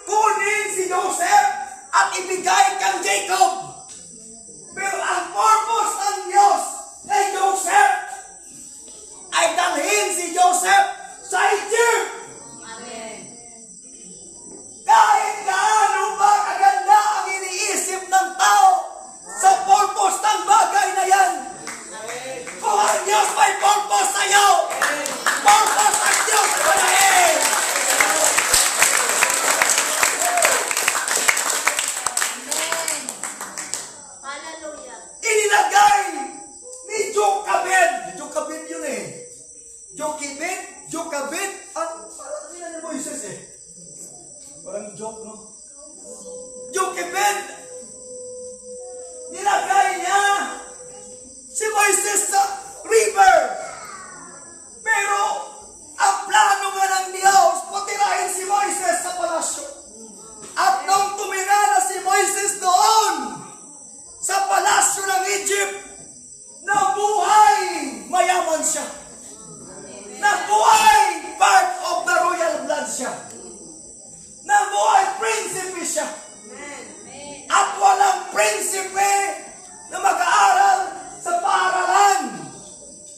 kunin si Joseph at ibigay kang Jacob. Pero ang purpose ng Diyos kay Joseph ay dalhin si Joseph sa Egypt. Kahit gaano ba kaganda ang iniisip ng tao sa purpose ng bagay na yan, kung ang Diyos may purpose sa iyo, purpose ng Diyos ay manahin. Inilagay ni Jochebed. Jochebed yun eh. Jochebed. Parang nila ni Moises eh. Parang joke, no? Jochebed. Nilagay niya si Moises sa river. Pero ang plano nga ng Diyos, patirahin si Moises sa palasyo. At nung tumira na si Moises doon sa palasyo ng Egypt, nabuhay mayaman siya. Nabuhay part of the royal blood siya. Nabuhay prinsipe siya. At walang prinsipe na mag-aaral sa paaralan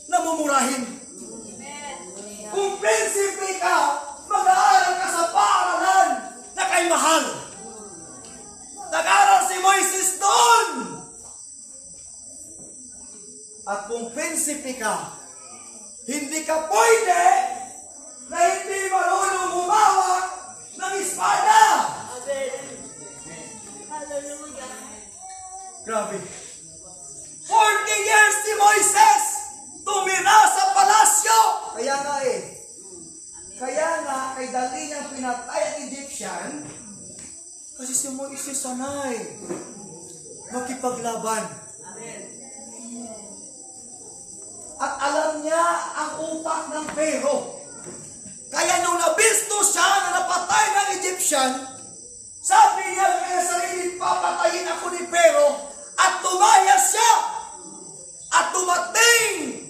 na mumurahin. Kung prinsipe ka, mag-aaral ka At kung prinsipe ka, hindi ka pwede na hindi marunong humawak ng espada. Amen. Hallelujah. Grabe. 40 years si Moises tumira sa palasyo. Kaya nga, kay dali niyang pinatay ang Egyptian, kasi si Moises sanay makipaglaban. Amen. At alam niya ang utak ng Pharaoh. Kaya nung nabisto siya na napatay ng Egyptian, sabi niya kaya sarili, papatayin ako ni Pharaoh, at tumayas siya at tumating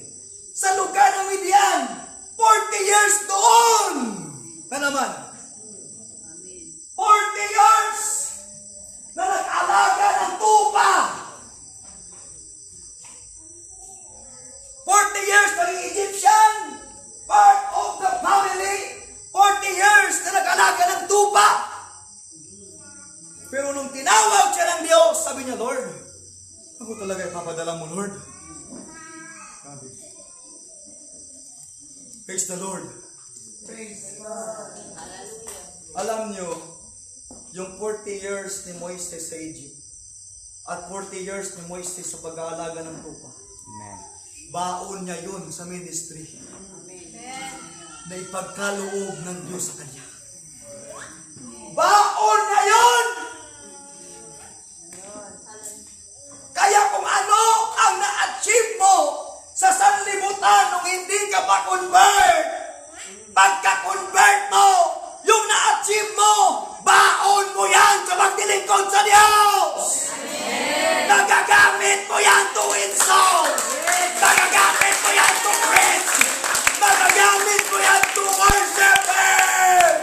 sa lugar ng Midian. 40 years doon na naman. Amen. 40 years na nag-alaga ng tupa. 40 years naging Egyptian, part of the family. 40 years na nag-alaga ng tupa. Pero nung tinawag siya ng Diyos, sabi niya, Lord, ako talaga ipapadala mo, Lord. Sabi. Praise the Lord. Hallelujah. Alam niyo, yung 40 years ni Moises sa Egypt at 40 years ni Moises sa pag-aalaga ng tupa, Amen. baon niya yun sa ministry Amen. na ipagkaloob ng Diyos sa kanya. Baon niya yun! Kaya kung ano ang na-achieve mo sa sanlibutan nung hindi ka pa convert, pagka-convert mo, yung na-achieve mo, baon mo yan sa pagdilingkod sa Diyos! Nagagamit mo yan to win souls! Nagagamit mo yan to preach! Nagagamit mo yan to worship Him!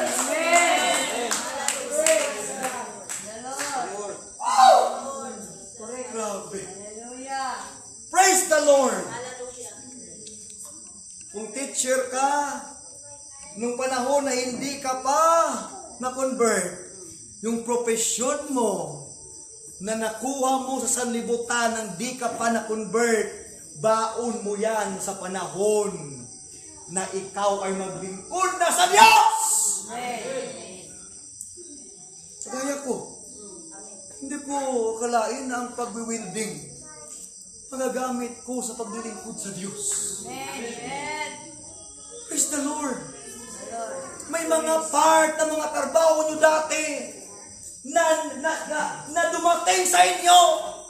Oh! Grabe. Hallelujah. Praise the Lord! Hallelujah. Kung teacher ka, nung panahon na hindi ka pa na-convert, yung profesyon mo na nakuha mo sa sanlibutan nang di ka pa na-convert, baon mo yan sa panahon na ikaw ay maglingkod na sa Diyos! Amen. Kagaya ko, hindi ko akalain na ang pag-wielding magagamit ko sa paglilingkod sa Diyos. Amen. Praise the Lord! Lord. May mga part ng mga trabaho nyo dati na dumating sa inyo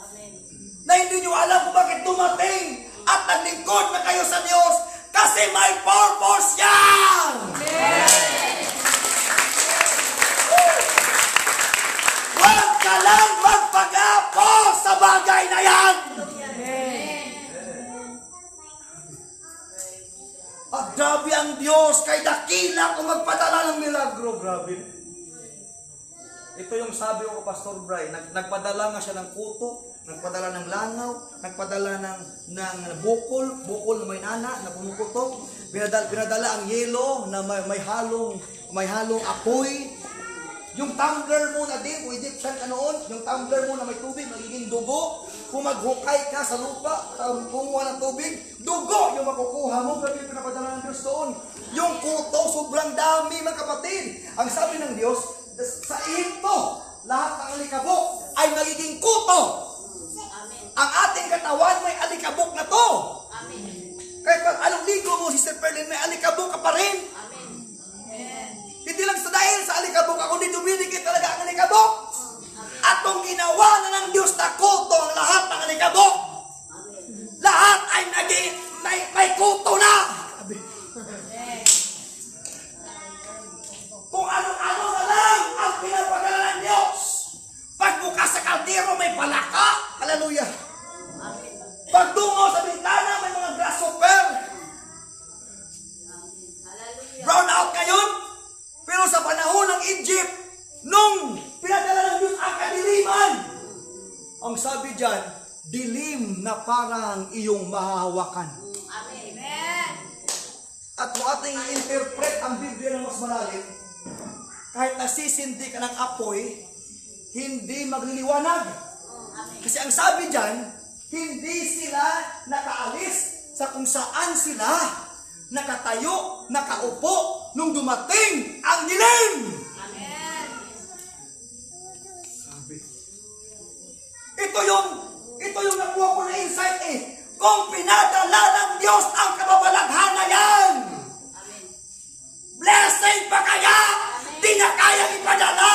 Amen. na hindi nyo alam kung bakit dumating at naglingkod na kayo sa Diyos kasi may purpose yan! Huwag ka lang magpag-apo sa bagay na yan! At grabe ang Diyos kay dakila kung magpadala ng milagro. Grabe. Ito yung sabi ko, Pastor Bray, nagpadala nga siya ng kuto, nagpadala ng langaw, nagpadala ng bukol na may nana, na pumukutok, pinadala ang yelo na may halong apoy. Yung tumbler mo na din, kung Egyptian ka noon, yung tumbler mo na may tubig, magiging dugo. Kung maghukay ka sa lupa, kumuha ng tubig, dugo yung makukuha mo. Grabe yung pinapadala ng Diyos doon. Yung kuto, sobrang dami, mga kapatid. Ang sabi ng Diyos, sa ito, lahat ng alikabok ay magiging kuto. Amen. Ang ating katawan may alikabok na to. Amen. Kahit pag anong ligo mo, Sister Perlin, may alikabok ka pa rin. Amen. Amen. Hindi lang sa dahil sa alikabok ako, hindi dumidikit talaga ang alikabok. At kung ginawa na ng Diyos na kuto ang lahat ng alikabok, lahat ay naging may kuto na. Kung ano-ano na lang ang pinapadala ng Diyos. Pagbukas sa kaldero, may palaka. Hallelujah. Pagtungo sa bintana, may mga grasshopper. Hallelujah. Brown out ngayon. Pero sa panahon ng Egypt, nung pinadala ng Diyos ang kadiliman, ang sabi dyan, dilim na parang iyong mahahawakan. Amen. At kung ating interpret ang Biblia ng mas malalim, kahit nasisindi ka ng apoy, hindi magliliwanag. Amen. Kasi ang sabi dyan, Hindi sila nakaalis sa kung saan sila nakatayo, nakaupo nung dumating ang dilim. Amen. Sabi. Ito yung nakuha ko na insight eh. Kung pinadala ng Diyos ang kababalaghan na yan, Amen. blessing pa kaya? Di na kayang ipadala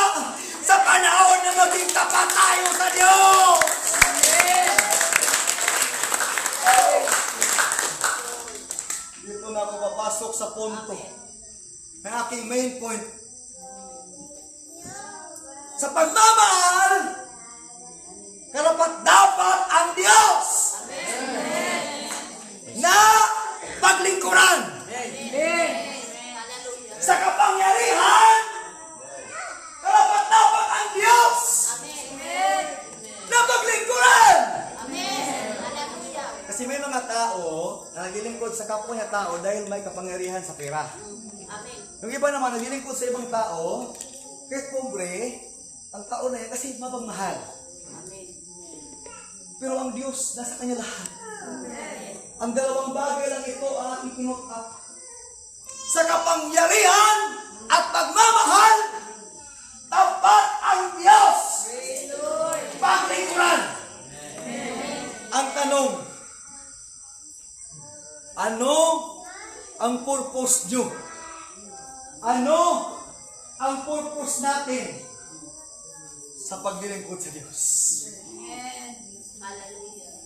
sa panahon na maging tapat tayo sa Diyos. Dito na ako papasok sa punto. Ang aking main point. Sa pagmamahal, karapat dapat ang Diyos na paglingkuran. Hallelujah. Sa kapangyarihan, karapat dapat ang Diyos Amen. na paglingkuran. Amen. Hallelujah. Kasi may mga tao na naglilingkod sa kapwa niya tao dahil may kapangyarihan sa pera. Amen. Yung iba naman naglilingkod sa ibang tao, kahit pobre, ang tao na yan kasi mapagmahal. Amen. Pero ang Diyos, nasa Kanya lahat. Ang dalawang bagay lang ito ang ating pinut-up. Sa kapangyarihan at pagmamahal, tapat ang Diyos. Paglingkuran. Ang tanong, ano ang purpose nyo? Ano ang purpose natin sa paglilingkod sa Diyos? Amen. Hallelujah.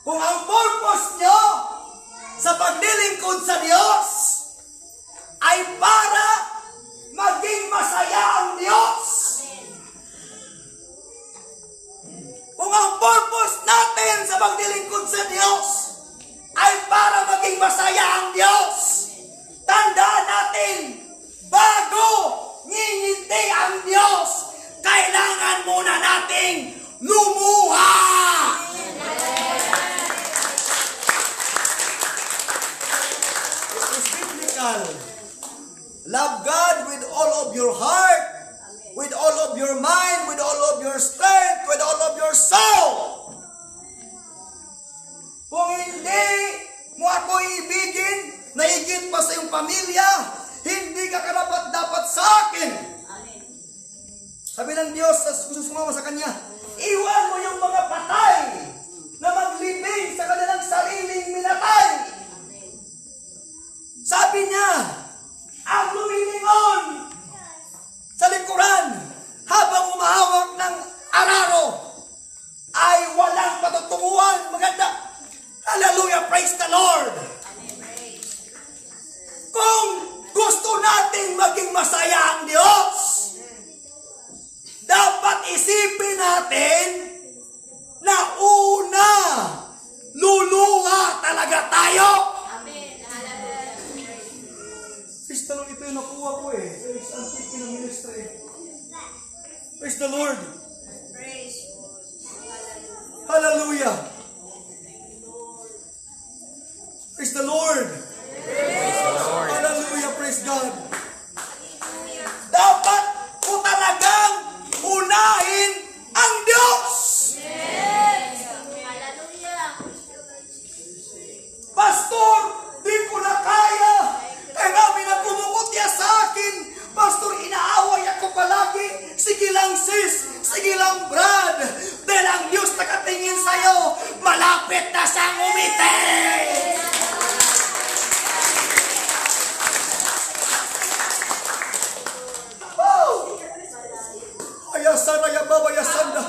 Kung ang purpose nyo sa paglilingkod sa Diyos ay para maging masaya ang Diyos. Kung ang purpose natin sa paglilingkod sa Diyos ay para maging masaya ang Diyos, tandaan natin, bago ngingiti ang Diyos, kailangan muna nating lumuha. It is biblical. Love God with all of your heart, with all of your mind, with all of your strength, with all of your soul. Kung hindi mo ako ibigin na higit pa sa iyong pamilya, hindi ka karapat dapat sa akin. Amen. Sabi ng Diyos sa gusto sumama sa Kanya, iwan mo yung mga patay na maglibing sa kanilang sariling minatay. Amen. Sabi niya, ang lumilingon sa likuran habang umahawak ng araro ay walang patutunguhan. Maganda. Hallelujah, praise the Lord. Amen. Praise. Kung gusto nating maging masaya ang Diyos, dapat isipin natin na una, luluha talaga tayo. Amen. Hallelujah. Praise the Lord, ito yung nakuha ko eh. Praise ang tiki ng ministry. Praise the Lord. Praise. Hallelujah. Praise the Lord. Hallelujah, praise God. Dapat ko talagang unahin ang Diyos. Hallelujah. Pastor, di ko na kaya. Kaya may nagkumukutya sa akin. Pastor, inaaway ako palagi. Sige lang sis, sige lang Brad. Dahil ang Diyos nakatingin sa'yo, malapit na siyang umiti. Woo! Ayasana ya baba yasanda.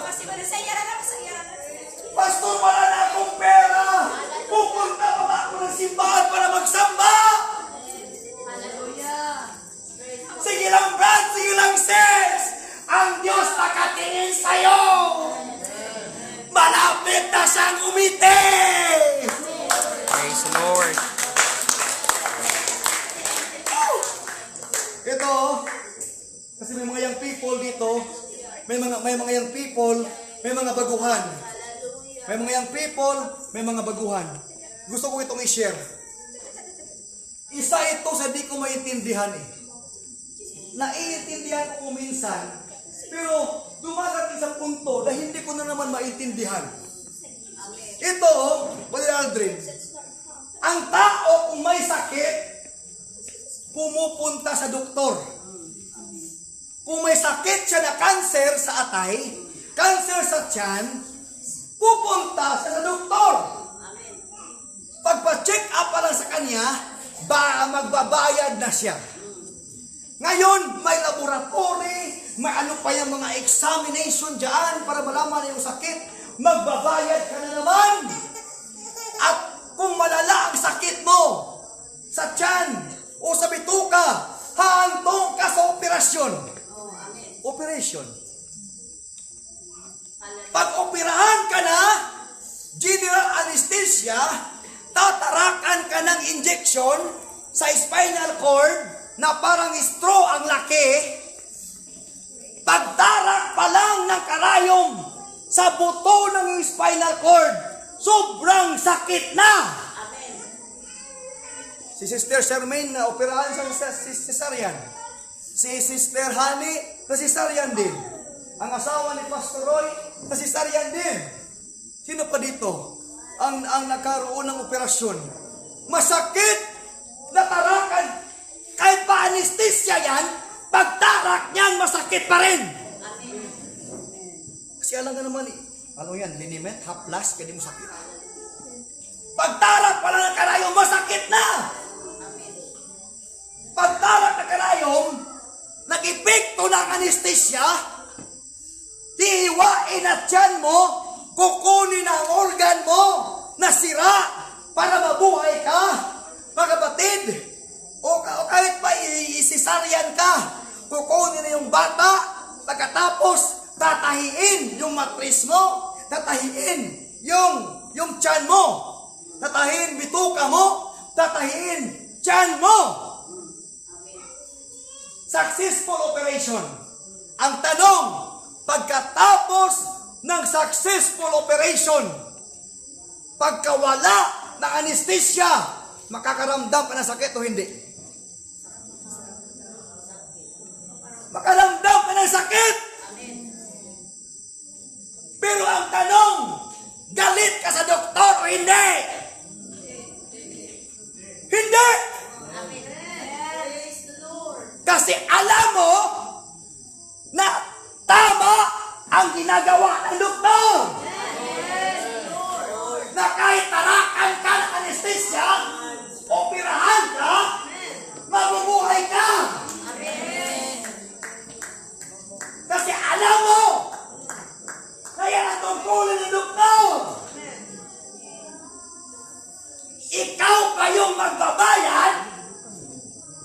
Pastor, wala na akong pera. Pupunta pa ba ako ng simbahan para magsamba? Hallelujah. Sige lang, Brad. Sige lang, sis. Ang Diyos nakatingin sa'yo. Malapit na siyang umiti. Praise the Lord. Ito, kasi may mga young people dito. May mga young people, may mga baguhan. May mga young people, may mga baguhan. Gusto ko itong i-share. Isa ito sa di ko maintindihan eh. Naiintindihan ko minsan, pero dumarating sa punto na hindi ko na naman maintindihan. Ito, Brother Aldrin, ang tao kung may sakit, pumupunta sa doktor. Kung may sakit siya na cancer sa atay, cancer sa tiyan, pupunta siya sa doktor. Pagpa-check up pa lang sa kanya, magbabayad na siya. Ngayon, may laboratory, may ano pa yung mga examination dyan para malaman na yung sakit, magbabayad ka na naman. At kung malala ang sakit mo sa tiyan o sa bituka, hahantong ka sa operasyon. Operation. Pag operahan ka na, general anesthesia, tatarakan ka ng injection sa spinal cord na parang straw ang laki. Pagtarak pa lang ng karayom sa buto ng spinal cord, sobrang sakit na. Si Sister Charmaine na operahan sa cesarean. Si Sister Honey na cesarean din. Ang asawa ni Pastor Roy na cesarean din. Sino pa dito ang nagkaroon ng operasyon? Masakit na tarakan. Kahit pa anesthesia yan, pagtarak niyan masakit pa rin. Kasi alam nga naman ano yan, liniment, haplas, kaya di mo sakit. Pagtarak pa lang ng karayom, masakit na. Pagtarak na karayom, nag-epekto ng anesthesia, hihiwain at tiyan mo, kukunin ang organ mo na sira para mabuhay ka. Mga kapatid, o kahit pa isisaryan ka, kukunin na yung bata, pagkatapos tatahiin yung matris mo, tatahiin yung tiyan mo, tatahiin bituka mo, tatahiin tiyan mo. Successful operation. Ang tanong, pagkatapos ng successful operation, pagkawala ng anesthesia, makakaramdam ka ng sakit o hindi? Makaramdam ka ng sakit. Pero ang tanong, galit ka sa doktor o hindi? Hindi! Kasi alam mo na tama ang ginagawa ng doktor. Na kahit tarakan ka ng anesthesia, operahan ka, mabubuhay ka. Kasi alam mo, kaya ang tungkulin ng doktor. Ikaw pa yung magbabayad,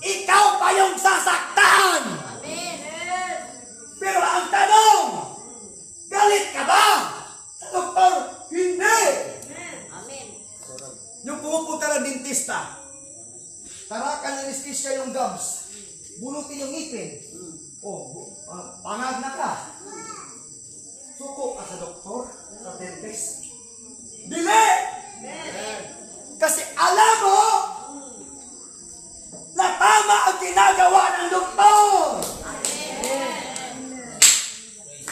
ikaw pa yung sasaktan. Pero ang tanong, galit ka ba sa doktor? Hindi. Yung pumupunta ng dentista, tarakan ng anesthesia yung gums, bunutin yung ngipin, pangag na ka, suko ka sa doktor, sa dentist. Dili! Kasi alam mo na tama ang ginagawa ng doktor.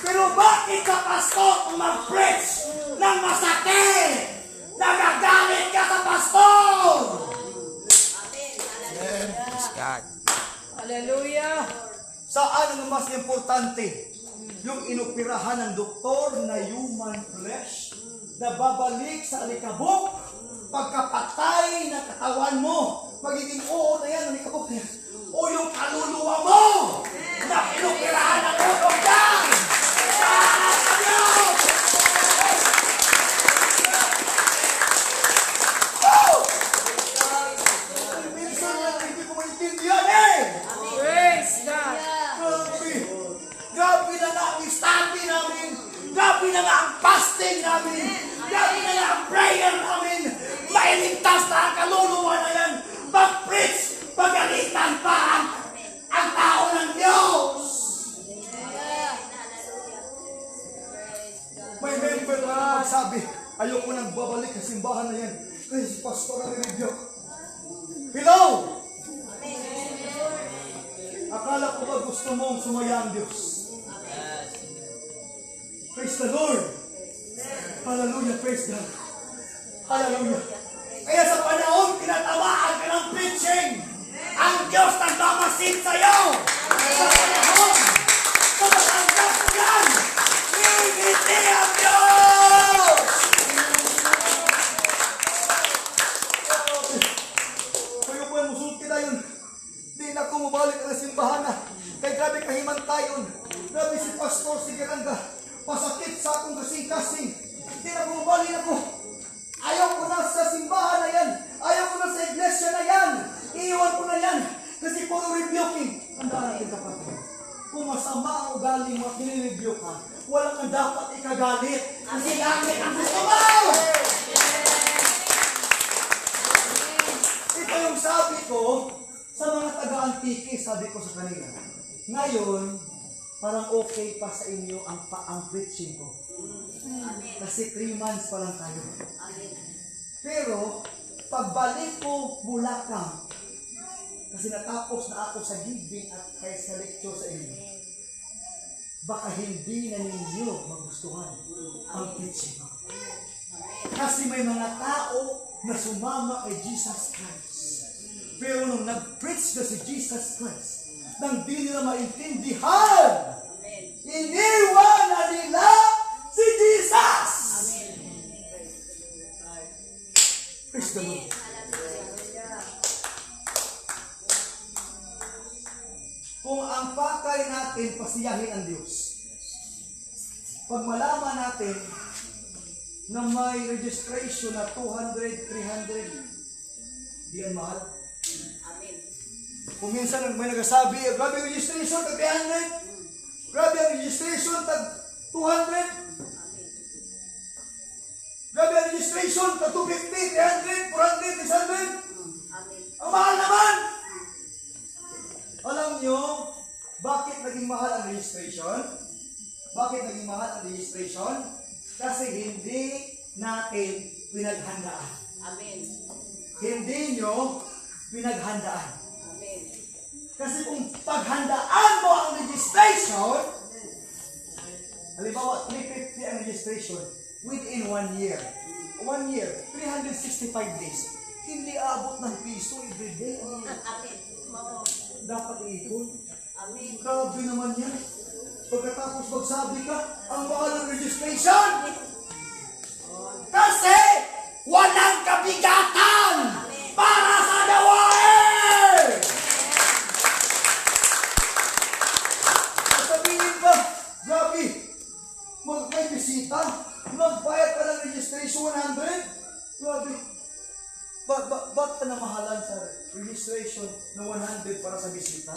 Pero bakit ka, pastor, mag-preach ng masakit? Nagagalit ka sa pastor! Praise God. Hallelujah. Saan ang mas importante? Yung inoperahan ng doktor na human flesh na babalik sa alikabok pagkapatay ng katawan mo. Magiging oo na yan, alikabok na yan. O yung kaluluwa mo na inoperahan ng doktor dyan. Saan sa Diyos? Minsan hindi ko maintindihan Praise God. Grabe na nga ang study namin. Grabe na nga ang fasting namin. Grabe na nga ang prayer namin. Mailigtas na ang kaluluwa na yan. Pag-preach, pagalitan pa ang tao ng Diyos. May member na magsabi, ayoko nang babalik sa simbahan na yan. Kasi si pastor ang review. Hello! Akala ko ba gusto mong sumaya ang Diyos? Praise the Lord! Hallelujah, praise God! Hallelujah. Kaya sa panahon, tinatamaan ka ng preaching. Ang Diyos nagmamasid sa'yo. Sa panahon, sa Batangas yan, ngingiti ang Diyos. Kayo po yung musulti na yun. Di na ako mabalik na simbahan na. Kaya grabe kahimantayon. Grabe si Pastor Sigaranga. Pasakit sa akong kasing-kasing. Di na ako mabalik ako. Ayaw ko na sa simbahan na yan. Ayaw ko na sa iglesia na yan. Iiwan ko na yan. Kasi puro rebuking. Tandaan natin kapatid. Kung masama ang ugali mo at nire-review ka, wala kang dapat ikagalit. Kasi langit ang gusto mo! Ito yung sabi ko sa mga taga-antiki, sabi ko sa kanila. Ngayon, parang okay pa sa inyo ang preaching ko. Kasi 3 months pa lang tayo. Pero, pagbalik ko Bulacan, kasi natapos na ako sa giving at kaya sa lecture sa inyo, baka hindi na ninyo magustuhan ang preaching ko. Kasi may mga tao na sumama kay Jesus Christ. Pero nung nag-preach na si Jesus Christ, nang di nila maintindihan, iniwan na nila si Jesus! Praise the Lord. Kung ang pakay natin, pasiyahin ang Diyos. Pag malaman natin na may registration na 200, 300, di yan mahal. Kung minsan may nagsasabi, grabe ang registration, tag 300. Grabe ang registration, tag 200. Grabe ang registration, tag 250, 300, 400, 600. Ang mahal naman! Alam nyo, bakit naging mahal ang registration? Bakit naging mahal ang registration? Kasi hindi natin pinaghandaan. Amen. Hindi nyo pinaghandaan. Amen. Kasi kung paghandaan mo ang registration, halimbawa 350 ang registration within 1 year. 1 year, 365 days. Hindi abot ng piso everyday. Amen. Dapat iipon. Amen. Grabe naman yan. Pagkatapos magsabi ka, ang mahal ng registration. Kasi walang kabigatan para sa gawain. Sabihin ba, grabe, may bisita, magbayad ka ng registration 100? Grabe. Ba't ka namahalan sa registration na 100 para sa bisita?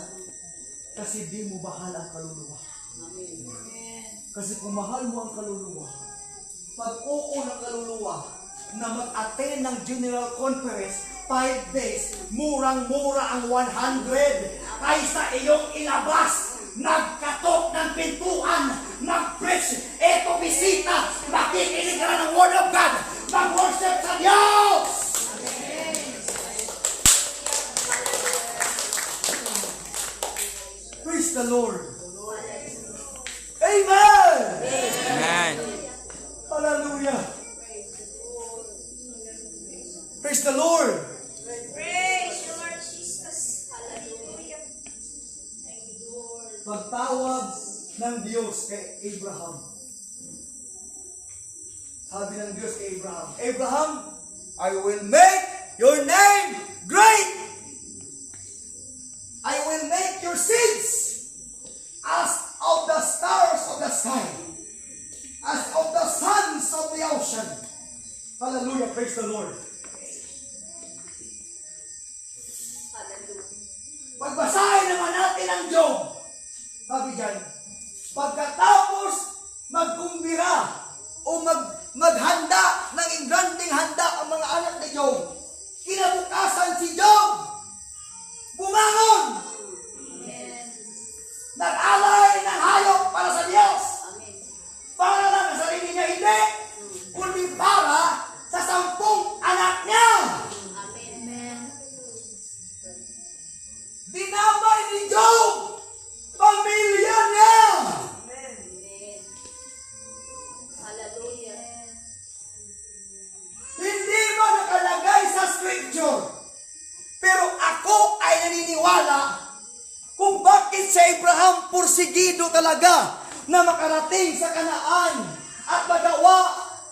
Kasi di mo mahal ang kaluluwa. Kasi kung mahal mo ang kaluluwa, pag oo ng kaluluwa na mag-attend ng General Conference 5 days, murang-mura ang 100 kaysa iyong ilabas, nagkatok ng pintuan, nag-preach, eto bisita, makikinig ka na ng Word of God, mag-worship sa Diyos! Praise the Lord. Amen! Amen. Hallelujah. Praise the Lord. Praise the Lord Jesus. Hallelujah. Thank you, Lord. Pagtawag ng Diyos kay Abraham. Sabi ng Diyos kay Abraham, Abraham, I will make your name great. I will make your seeds as of the stars of the sky, as of the sons of the ocean. Hallelujah, praise the Lord. Hallelujah. Pagbasahin naman natin ang Job, sabi dyan, pagkatapos magkumbira o maghanda ng ingranding handa ang mga anak ni Job, kinabukasan si Job, bumangon, nag-alay ng hayop para sa Diyos. Amen. Para lang sa sarili niya, hindi, kundi para sa 10 anak niya. Amen. Dinamay ni Job, pamilya niya. Amen. Hallelujah. Abraham pursigido talaga na makarating sa Kanaan at magawa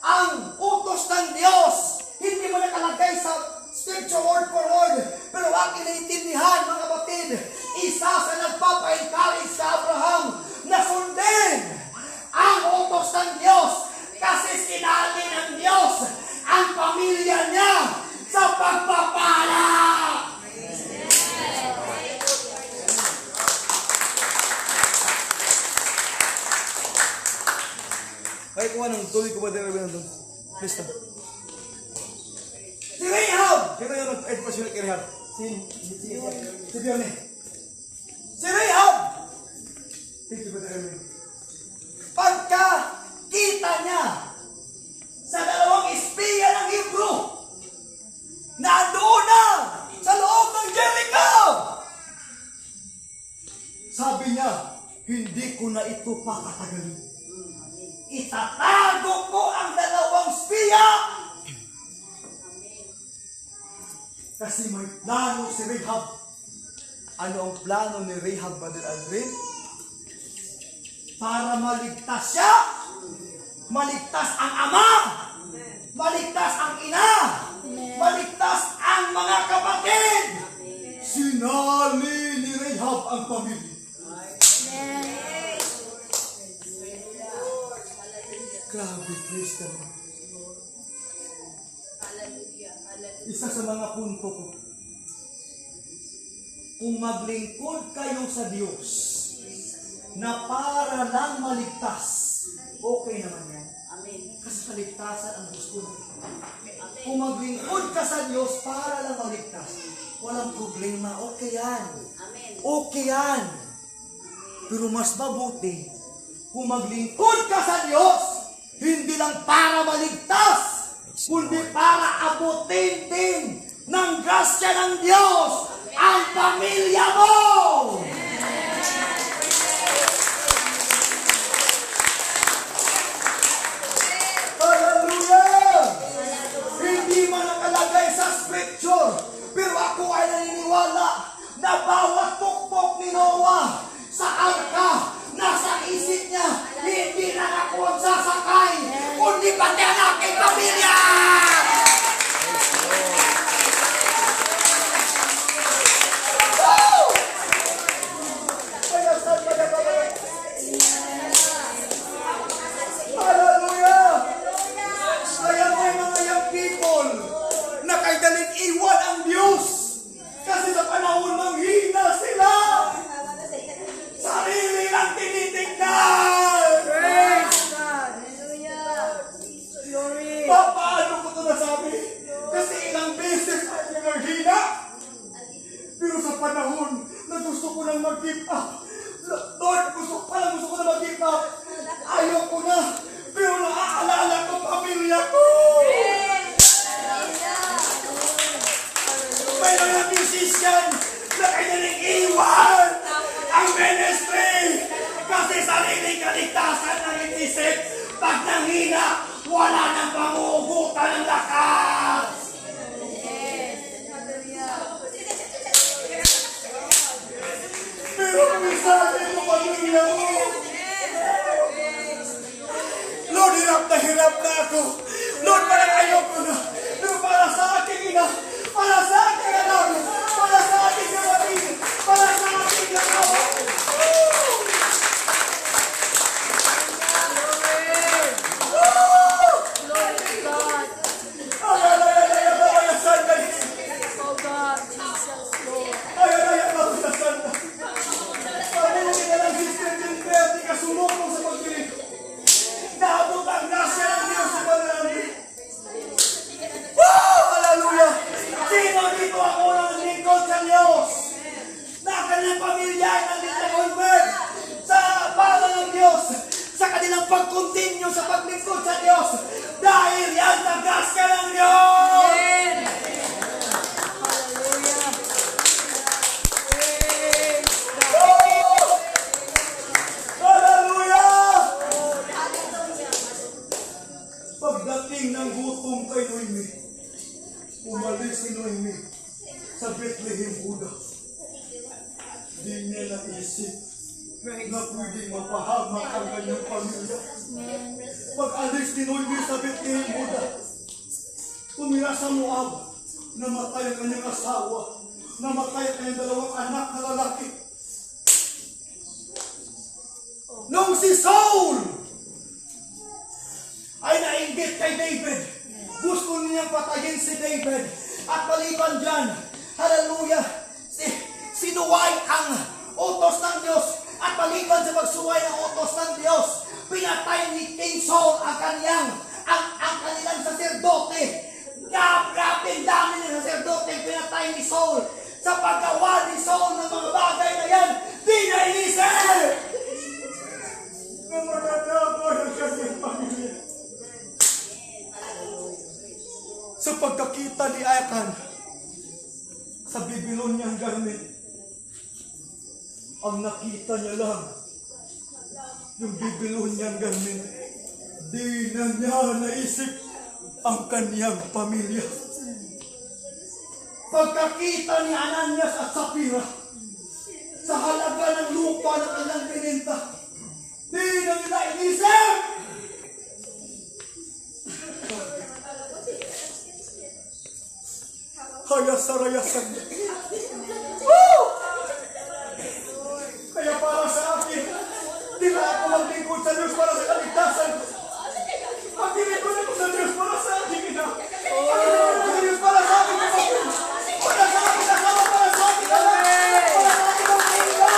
ang utos ng Diyos. Hindi mo nakalagay sa scripture word for word, pero aking naiintindihan, mga kapatid, isa sa nagpapa-encourage sa Abraham na sundin ang utos ng Diyos kasi sinali ng Diyos ang pamilya niya sa pagpapala. Ay, kung anong tuloy ko ba din doon? Please na. Si Rahab! Kita yung nag-edpasyon kay Rahab. Si Biyone. Si Rahab! Thank you, Brother. Pagka kita niya sa dalawang espiya ng Hebrew na andoon na sa loob ng Jericho, sabi niya, hindi ko na ito pakatagalin. Itatago ko ang dalawang espiya kasi may plano si Rahab. Ano ang plano ni Rahab, Brother Aldrin? Para maligtas siya, maligtas ang ama, maligtas ang ina, maligtas ang mga kapatid. Sinali ni Rahab ang pamilya. Grabe, praise the Lord. Isa sa mga punto ko, kung maglingkod kayo sa Diyos na para lang maligtas, okay naman yan. Kasi kaligtasan ang gusto natin. Kung maglingkod ka sa Diyos para lang maligtas, walang problema, okay yan. Okay yan. Pero mas mabuti, kung maglingkod ka sa Diyos, hindi lang para maligtas, kundi para abutin din ng grasya ng Diyos ang pamilya mo. Hallelujah! Hindi man nakalagay sa scripture, pero ako ay naniniwala na bawat tuktok ni Noah sa arka, nasa isip niya, hindi na ako ang sasakay, kundi pati ang aking pamilya! Woo! Hallelujah! Kaya may mga young people na kay daling iwan ang Diyos kasi sa panahon manghina sila. Sarili lang tinitignan! Praise God! Hallelujah! Glory! Paano ko ito nasabi? Kasi ilang beses ay nanghina. Pero sa panahon na gusto ko nang mag-give up, Lord, gusto ko na mag-give up. Ayaw ko na. Pero naaalala ko pamilya ko. May mga musician na kailangang iwan ang ministry kasi sariling kaligtasan ng inisip. Pag nanghina, wala nang panguhugutan ng lakas. Pero kung sabi mo pamilya mo, Lord, hirap na ako. Lord, parang ayoko na. Pero para sa aking ina, para sa aking anak, para sa aking kapatid, para sa aking asawa. Glory to God! Oh God, Jesus, Lord! Naabot ang grasya ng Diyos sa panalangin. Woo! Hallelujah! Sino dito ako ng lingkod sa Diyos? Na kanilang pamilya ay nandito na convert sa pala ng Diyos, sa kanilang pag-continue sa paglingkod sa Diyos dahil yan sa grasya ng Diyos! Hallelujah! Hallelujah! Pagdating ng gutom kay Noemi, umalis si Noemi sa Bethlehem, Juda. Di niya naisip na pwedeng mapahamak ang kanyang pamilya. Pag-alis ni Noy Elizabeth kay Yehuda, tumira sa Moab, namatay ang kanyang asawa, namatay ang kanyang dalawang anak na lalaki. Nung si Saul ay nainggit kay David, gusto niyang patayin si David, at maliban dyan, hallelujah, sinuway ang utos ng Diyos, at maliban sa pagsuway ng utos ng Diyos, pinatay ni King Saul ang kanilang saserdote. Grabe dami ng saserdote pinatay ni Saul. Sa paggawa ni Saul ng mga bagay na yan, di na inisip na magagawa ng kanyang pamilya. Sa pagkakita ni Achan sa Babylonian garment, ang nakita niya lang yung Babylonian garment. Di na niya naisip ang kaniyang pamilya. Pagkakita ni Ananias at Sapphira sa halaga ng lupa na kanilang binenta, di na nila inisip. Hayas-arayasan. Kaya para sa akin, di na ako maglingkod sa Diyos para sa kaligtasan. Maglingkod ako sa Diyos para sa aking ina. Maglingkod ako sa Diyos para sa aking kapatid. Para sa aking asawa, para sa aking anak. Para sa aking pamilya.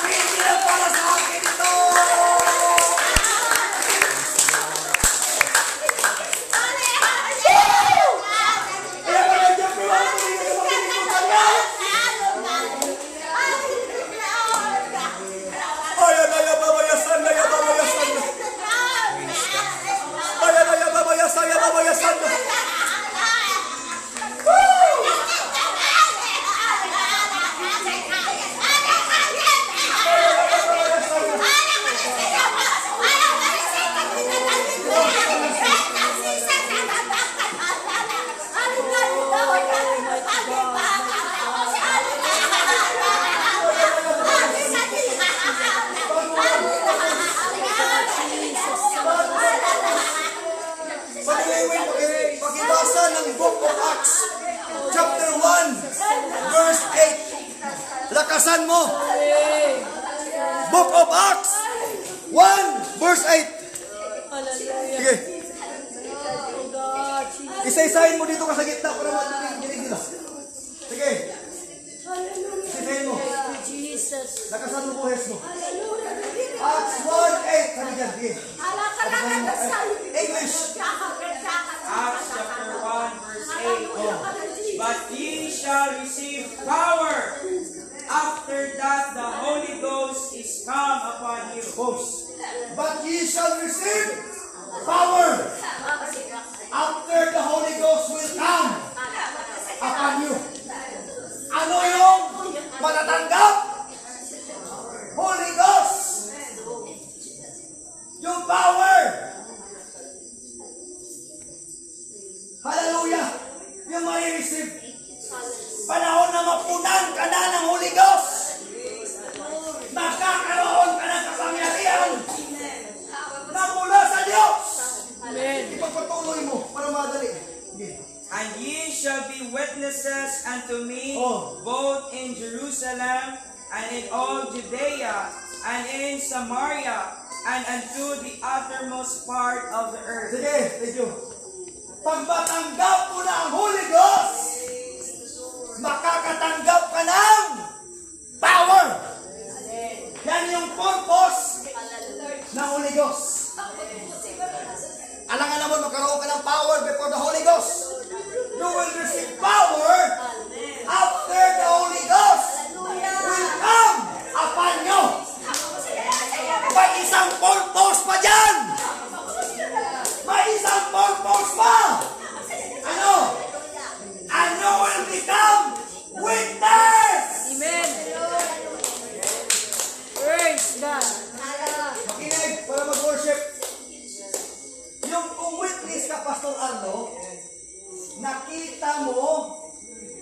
Hindi na para sa akin ito. Kaya para dyan, pero ako hindi na maglingkod sa Diyos. Pakibasa ng Book of Acts, chapter 1, verse 8. Lakasan mo. Book of Acts, 1, verse 8. Sige. Oh God, Jesus. Isa-isahin mo dito ka sa gitna para matinig nila. Sige. Isa-isahin mo. Jesus. Lakasan mo buhes mo. Acts 1:8. Sabi dyan, sige. English. Acts chapter 1 verse 8. But ye shall receive power after that the Holy Ghost is come upon you. But ye shall receive power after the Holy Ghost will come upon you. Ano yung matatanggap? Holy Ghost. Yung power. Hallelujah. Yung mai-receive. Panahon na mapunan ka na ng Holy Ghost. Nakakaroon ka ng kapangyarihan na mula sa Diyos. Amen. Ipagpatuloy mo para madali. And ye shall be witnesses unto me Oh. both in Jerusalem and in all Judea and in Samaria and unto the uttermost part of the earth. Sige, thank you. Pag matanggap mo na ang Holy Ghost, makakatanggap ka ng power. Yan yung purpose ng Holy Ghost. Alangan naman magkaroon ka ng power before the Holy Ghost. You will receive power after the Holy Ghost will come upon you. May isang purpose pa dyan. May isang purpose pa. Ano? And you will become witness. Amen. Praise God. Makinig para mag-worship. Yung kung witness ka, Pastor Arno, nakita mo,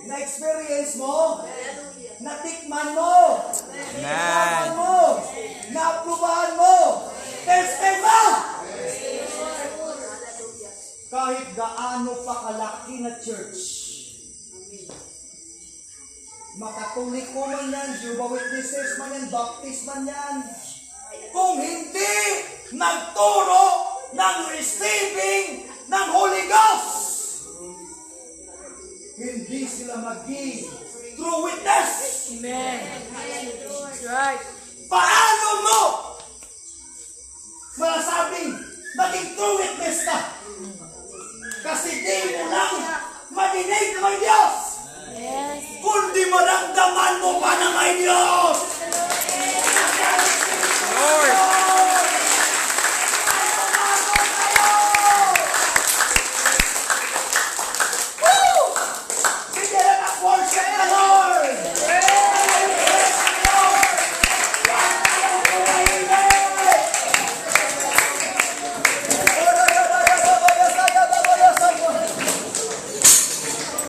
na-experience mo, natikman mo, natikman mo, naaprubahan mo, tested mo. Kahit gaano pa kalaki na church, makatuliko man yan, Jehovah Witnesses man yan, Baptist man yan, kung hindi nagturo ng receiving ng Holy Ghost, hindi sila maging true witness. Amen. That's right. Paano mo masasabing maging true witness ka? Kasi di mo lang madinig na may Diyos, Yes. kundi maramdaman mo pa na may Diyos. Lord. Hindi lang ang worship na